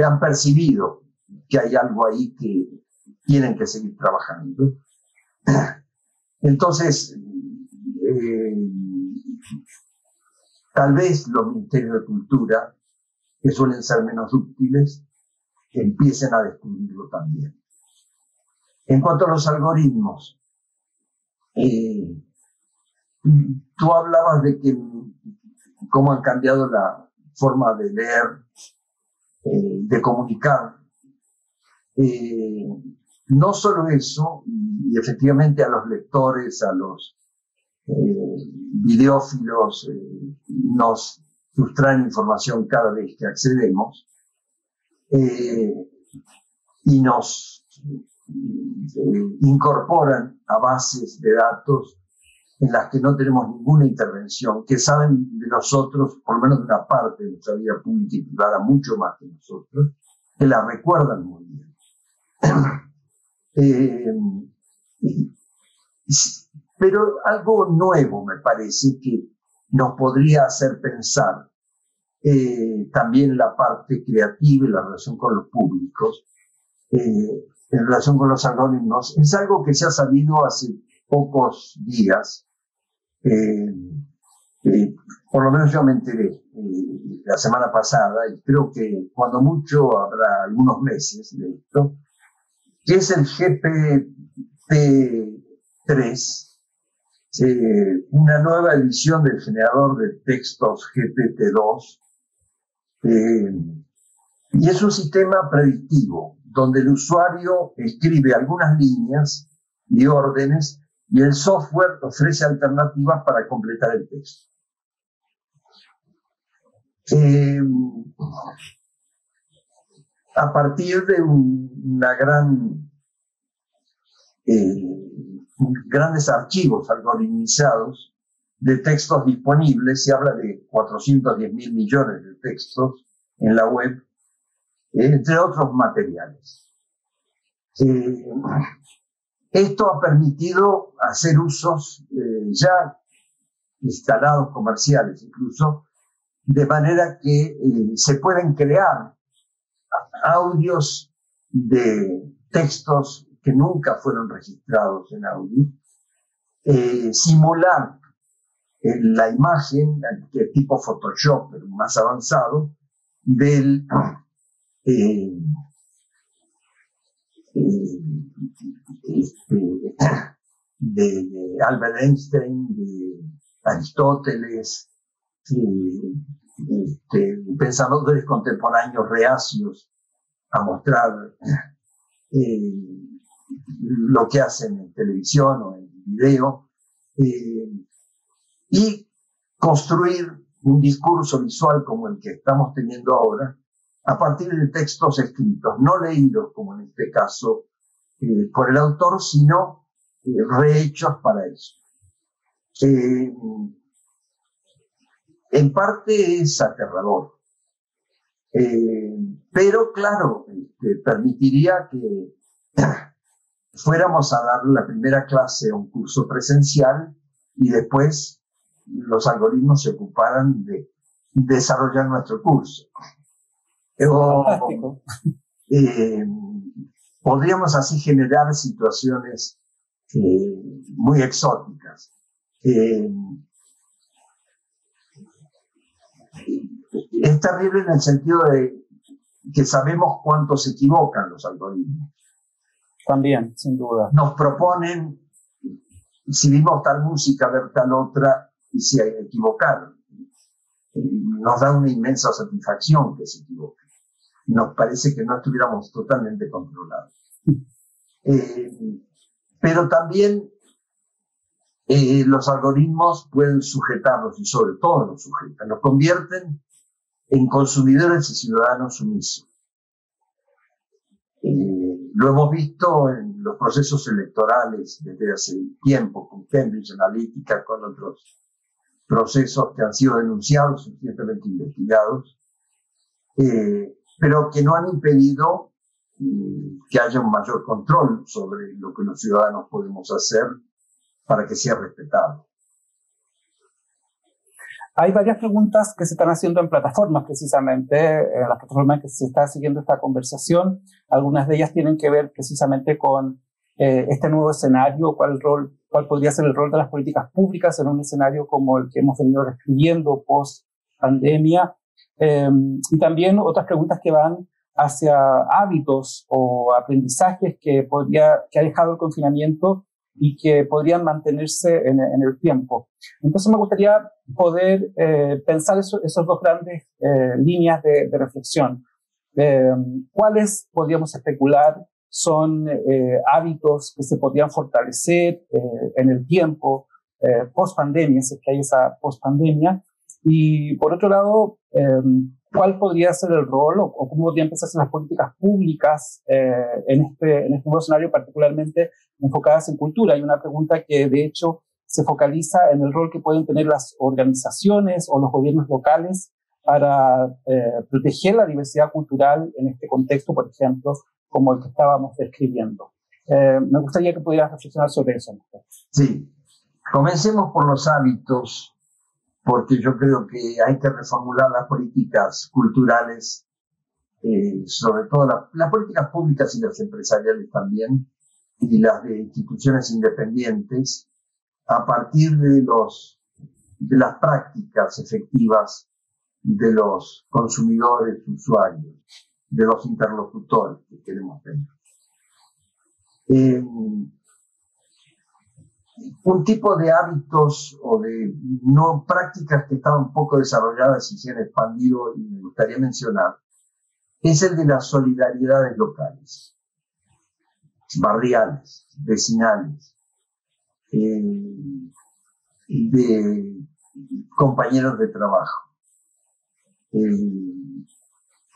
han percibido que hay algo ahí que tienen que seguir trabajando. Entonces, tal vez los ministerios de cultura, que suelen ser menos útiles, empiecen a descubrirlo también. En cuanto a los algoritmos, tú hablabas de cómo han cambiado la forma de leer, de comunicar. no solo eso, y efectivamente a los lectores, a los videófilos, nos sustraen información cada vez que accedemos, y nos incorporan a bases de datos en las que no tenemos ninguna intervención, que saben de nosotros, por lo menos de una parte de nuestra vida pública y privada, mucho más que nosotros, que la recuerdan muy bien. Pero algo nuevo me parece que nos podría hacer pensar también la parte creativa y la relación con los públicos, en relación con los algoritmos. Es algo que se ha sabido hace pocos días. Por lo menos yo me enteré la semana pasada, y creo que cuando mucho habrá algunos meses de esto, que es el GPT-3, una nueva edición del generador de textos GPT-2, y es un sistema predictivo, donde el usuario escribe algunas líneas y órdenes, y el software ofrece alternativas para completar el texto. A partir de grandes archivos algoritmizados de textos disponibles, se habla de 410.000 millones de textos en la web, entre otros materiales. Esto ha permitido hacer usos ya instalados, comerciales incluso, de manera que se pueden crear audios de textos que nunca fueron registrados en audio, simular la imagen de tipo Photoshop, pero más avanzado, de Albert Einstein, de Aristóteles, pensadores contemporáneos reacios a mostrar lo que hacen en televisión o en video, y construir un discurso visual como el que estamos teniendo ahora, a partir de textos escritos, no leídos como en este caso por el autor, sino rehechos para eso. En parte es aterrador, pero claro, permitiría que fuéramos a dar la primera clase a un curso presencial y después los algoritmos se ocuparan de desarrollar nuestro curso. Podríamos así generar situaciones muy exóticas. Es terrible en el sentido de que sabemos cuánto se equivocan los algoritmos. También, sin duda. Nos proponen, si vimos tal música, ver tal otra, y se equivocaron. Nos da una inmensa satisfacción que se equivoquen. Nos parece que no estuviéramos totalmente controlados. Pero también los algoritmos pueden sujetarlos, y sobre todo los sujetan, los convierten en consumidores y ciudadanos sumisos. Lo hemos visto en los procesos electorales desde hace tiempo, con Cambridge Analytica, con otros procesos que han sido denunciados, recientemente investigados, pero que no han impedido que haya un mayor control sobre lo que los ciudadanos podemos hacer para que sea respetado. Hay varias preguntas que se están haciendo en plataformas, precisamente, en las plataformas en que se está siguiendo esta conversación. Algunas de ellas tienen que ver precisamente con este nuevo escenario, cuál podría ser el rol de las políticas públicas en un escenario como el que hemos venido describiendo post-pandemia. Y también otras preguntas que van hacia hábitos o aprendizajes que ha dejado el confinamiento y que podrían mantenerse en el tiempo. Entonces me gustaría poder pensar esos dos grandes líneas de reflexión. ¿Cuáles podríamos especular son hábitos que se podrían fortalecer en el tiempo, post-pandemia, si es que hay esa post-pandemia. Y por otro lado, ¿cuál podría ser el rol o cómo podrían empezarse las políticas públicas en este nuevo escenario, particularmente enfocadas en cultura? Hay una pregunta que, de hecho, se focaliza en el rol que pueden tener las organizaciones o los gobiernos locales para proteger la diversidad cultural en este contexto, por ejemplo, como el que estábamos describiendo. Me gustaría que pudieras reflexionar sobre eso. Sí, comencemos por los hábitos, porque yo creo que hay que reformular las políticas culturales, sobre todo las políticas públicas y las empresariales también, y las de instituciones independientes, a partir de las prácticas efectivas de los consumidores, usuarios, de los interlocutores que queremos tener. Un tipo de hábitos o de no prácticas que estaban poco desarrolladas y se han expandido, y me gustaría mencionar, es el de las solidaridades locales, barriales, vecinales, de compañeros de trabajo.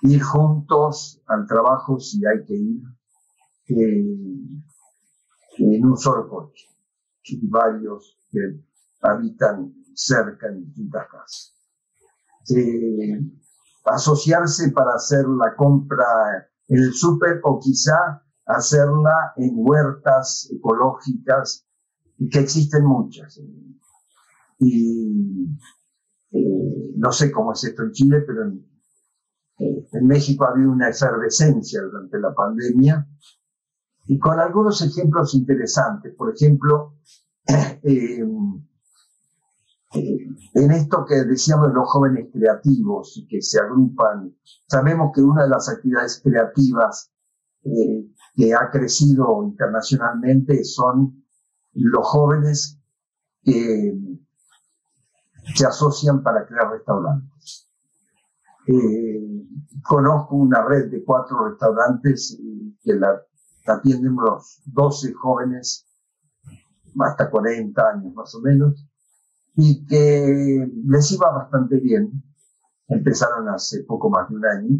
Ir juntos al trabajo si hay que ir en un solo coche, y varios que habitan cerca en distintas casas. Asociarse para hacer la compra en el súper o quizá hacerla en huertas ecológicas, que existen muchas. Y no sé cómo es esto en Chile, pero en México ha habido una efervescencia durante la pandemia, y con algunos ejemplos interesantes. Por ejemplo, en esto que decíamos de los jóvenes creativos y que se agrupan, sabemos que una de las actividades creativas que ha crecido internacionalmente son los jóvenes que se asocian para crear restaurantes. Conozco una red de 4 restaurantes que la atienden unos 12 jóvenes, hasta 40 años más o menos, y que les iba bastante bien. Empezaron hace poco más de un año.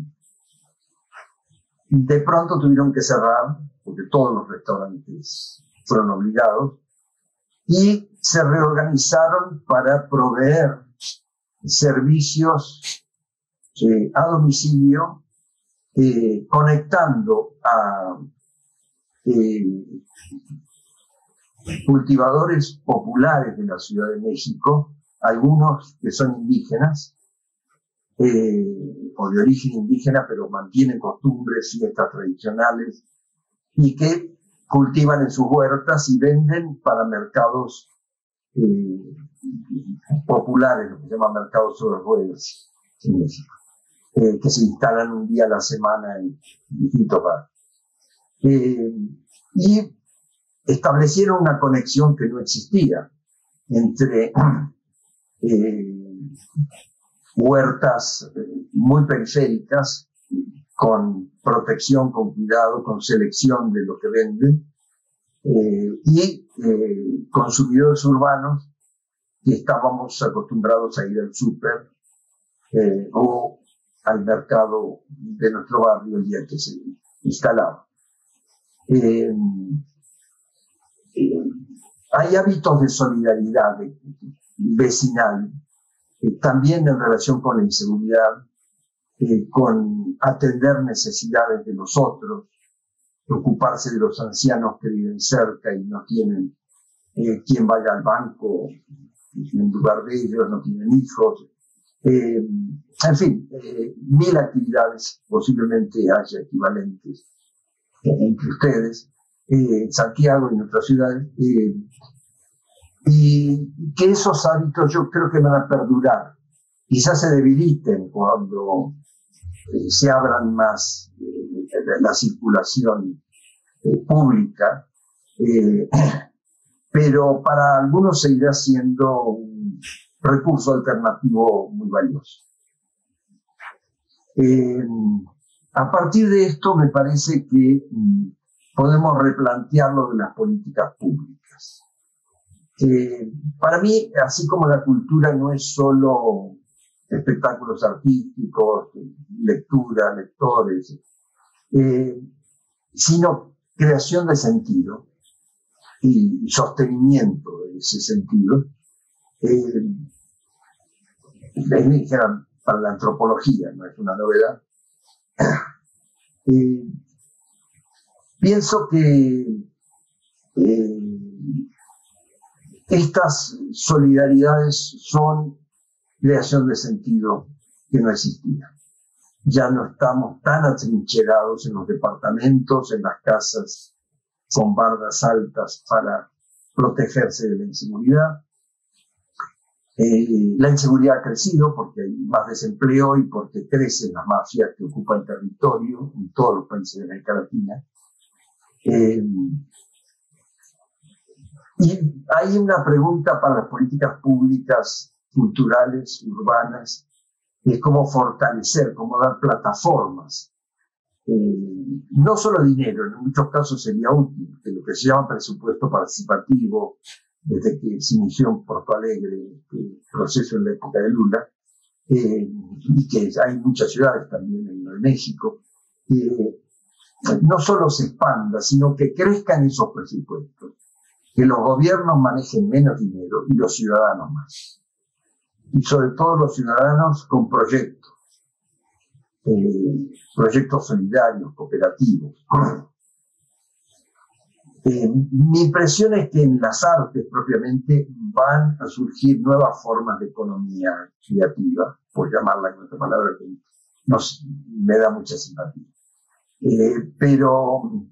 De pronto tuvieron que cerrar, porque todos los restaurantes fueron obligados, y se reorganizaron para proveer servicios a domicilio, conectando a cultivadores populares de la Ciudad de México, algunos que son indígenas, o de origen indígena, pero mantienen costumbres, fiestas tradicionales, y que cultivan en sus huertas y venden para mercados populares, lo que se llama mercados sobre ruedas en México, que se instalan un día a la semana en distintos barrios. Y establecieron una conexión que no existía entre huertas muy periféricas, con protección, con cuidado, con selección de lo que venden, y consumidores urbanos que estábamos acostumbrados a ir al súper o al mercado de nuestro barrio el día que se instalaba. Hay hábitos de solidaridad vecinal, también en relación con la inseguridad, con atender necesidades de los otros, preocuparse de los ancianos que viven cerca y no tienen quien vaya al banco en lugar de ellos, no tienen hijos. En fin, 1000 actividades, posiblemente haya equivalentes entre ustedes, Santiago y en otras ciudades, y que esos hábitos yo creo que van a perdurar. Quizás se debiliten cuando se abran más la circulación pública, pero para algunos seguirá siendo un recurso alternativo muy valioso. A partir de esto me parece que podemos replantear lo de las políticas públicas. Para mí, así como la cultura no es solo espectáculos artísticos, lectura, lectores, sino creación de sentido y sostenimiento de ese sentido. Para la antropología, no es una novedad. Pienso que estas solidaridades son creación de sentido que no existía. Ya no estamos tan atrincherados en los departamentos, en las casas, con bardas altas para protegerse de la inseguridad. La inseguridad ha crecido porque hay más desempleo y porque crecen las mafias que ocupan territorio en todos los países de América Latina. Y hay una pregunta para las políticas públicas, culturales, urbanas, es cómo fortalecer, cómo dar plataformas. No solo dinero, en muchos casos sería útil, que lo que se llama presupuesto participativo, desde que se inició en Porto Alegre el proceso en la época de Lula, y que hay muchas ciudades también en México, no solo se expanda, sino que crezcan esos presupuestos, que los gobiernos manejen menos dinero y los ciudadanos más. Y sobre todo los ciudadanos con proyectos solidarios, cooperativos. Mi impresión es que en las artes propiamente van a surgir nuevas formas de economía creativa, por llamarla en otra palabra que me da mucha simpatía. Pero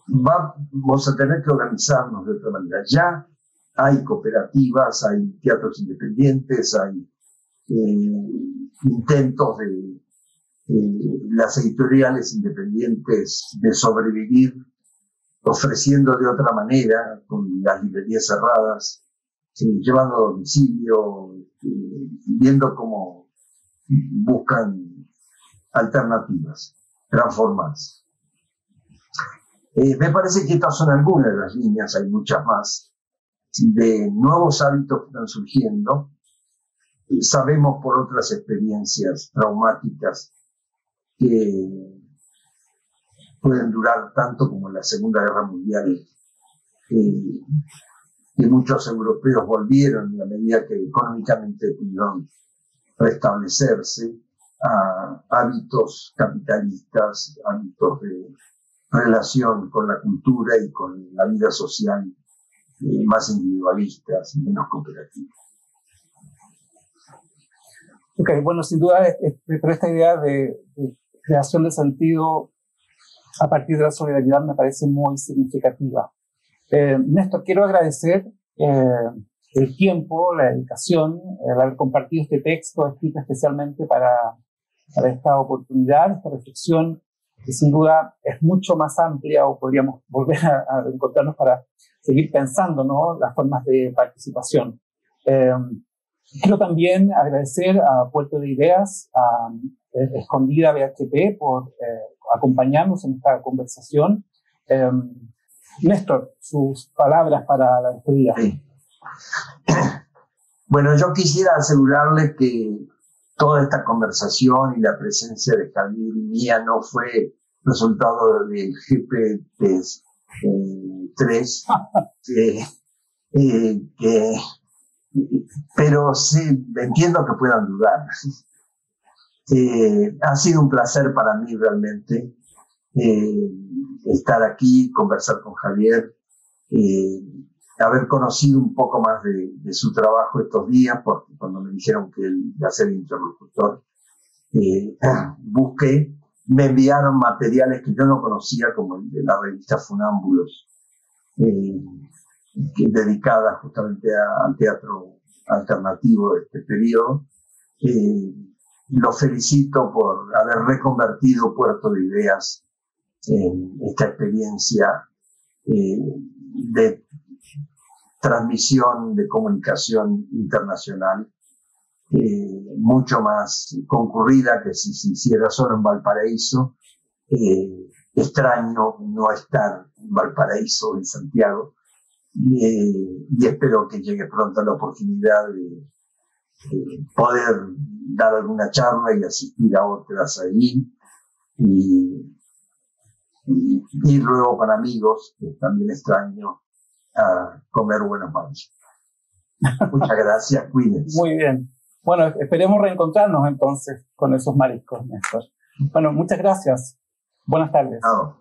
vamos a tener que organizarnos de otra manera. Ya hay cooperativas, hay teatros independientes, hay intentos de las editoriales independientes de sobrevivir ofreciendo de otra manera, con las librerías cerradas, llevando a domicilio, viendo cómo buscan alternativas, transformarse. Me parece que estas son algunas de las líneas, hay muchas más, de nuevos hábitos que están surgiendo. Sabemos por otras experiencias traumáticas que pueden durar tanto como la Segunda Guerra Mundial, que muchos europeos volvieron a medida que económicamente pudieron restablecerse a hábitos capitalistas, hábitos de relación con la cultura y con la vida social más individualistas y menos cooperativas. Ok, bueno, sin duda, pero esta idea de creación de sentido a partir de la solidaridad me parece muy significativa. Néstor, quiero agradecer el tiempo, la dedicación, el haber compartido este texto escrito especialmente para esta oportunidad, esta reflexión, que sin duda es mucho más amplia, o podríamos volver a encontrarnos para seguir pensando, ¿no?, las formas de participación. Quiero también agradecer a Puerto de Ideas, a Escondida BHP por acompañarnos en esta conversación. Néstor, sus palabras para la despedida. Sí. Bueno, yo quisiera asegurarle que toda esta conversación y la presencia de Javier y mía no fue resultado del GPT-3, pero sí entiendo que puedan dudar. Ha sido un placer para mí realmente estar aquí, conversar con Javier, haber conocido un poco más de su trabajo estos días, porque cuando me dijeron que él iba a ser interlocutor, busqué, me enviaron materiales que yo no conocía, como el de la revista Funámbulos, dedicada justamente al teatro alternativo de este periodo. Lo felicito por haber reconvertido Puerto de Ideas en esta experiencia de transmisión de comunicación internacional, mucho más concurrida que si se hiciera solo en Valparaíso, extraño no estar en Valparaíso, en Santiago, y espero que llegue pronto la oportunidad de poder dar alguna charla y asistir a otras ahí, y luego con amigos, que también extraño, a comer buenos mariscos. Muchas gracias, cuídense. Muy bien. Bueno, esperemos reencontrarnos entonces con esos mariscos, Néstor. Bueno, muchas gracias. Buenas tardes. Chao.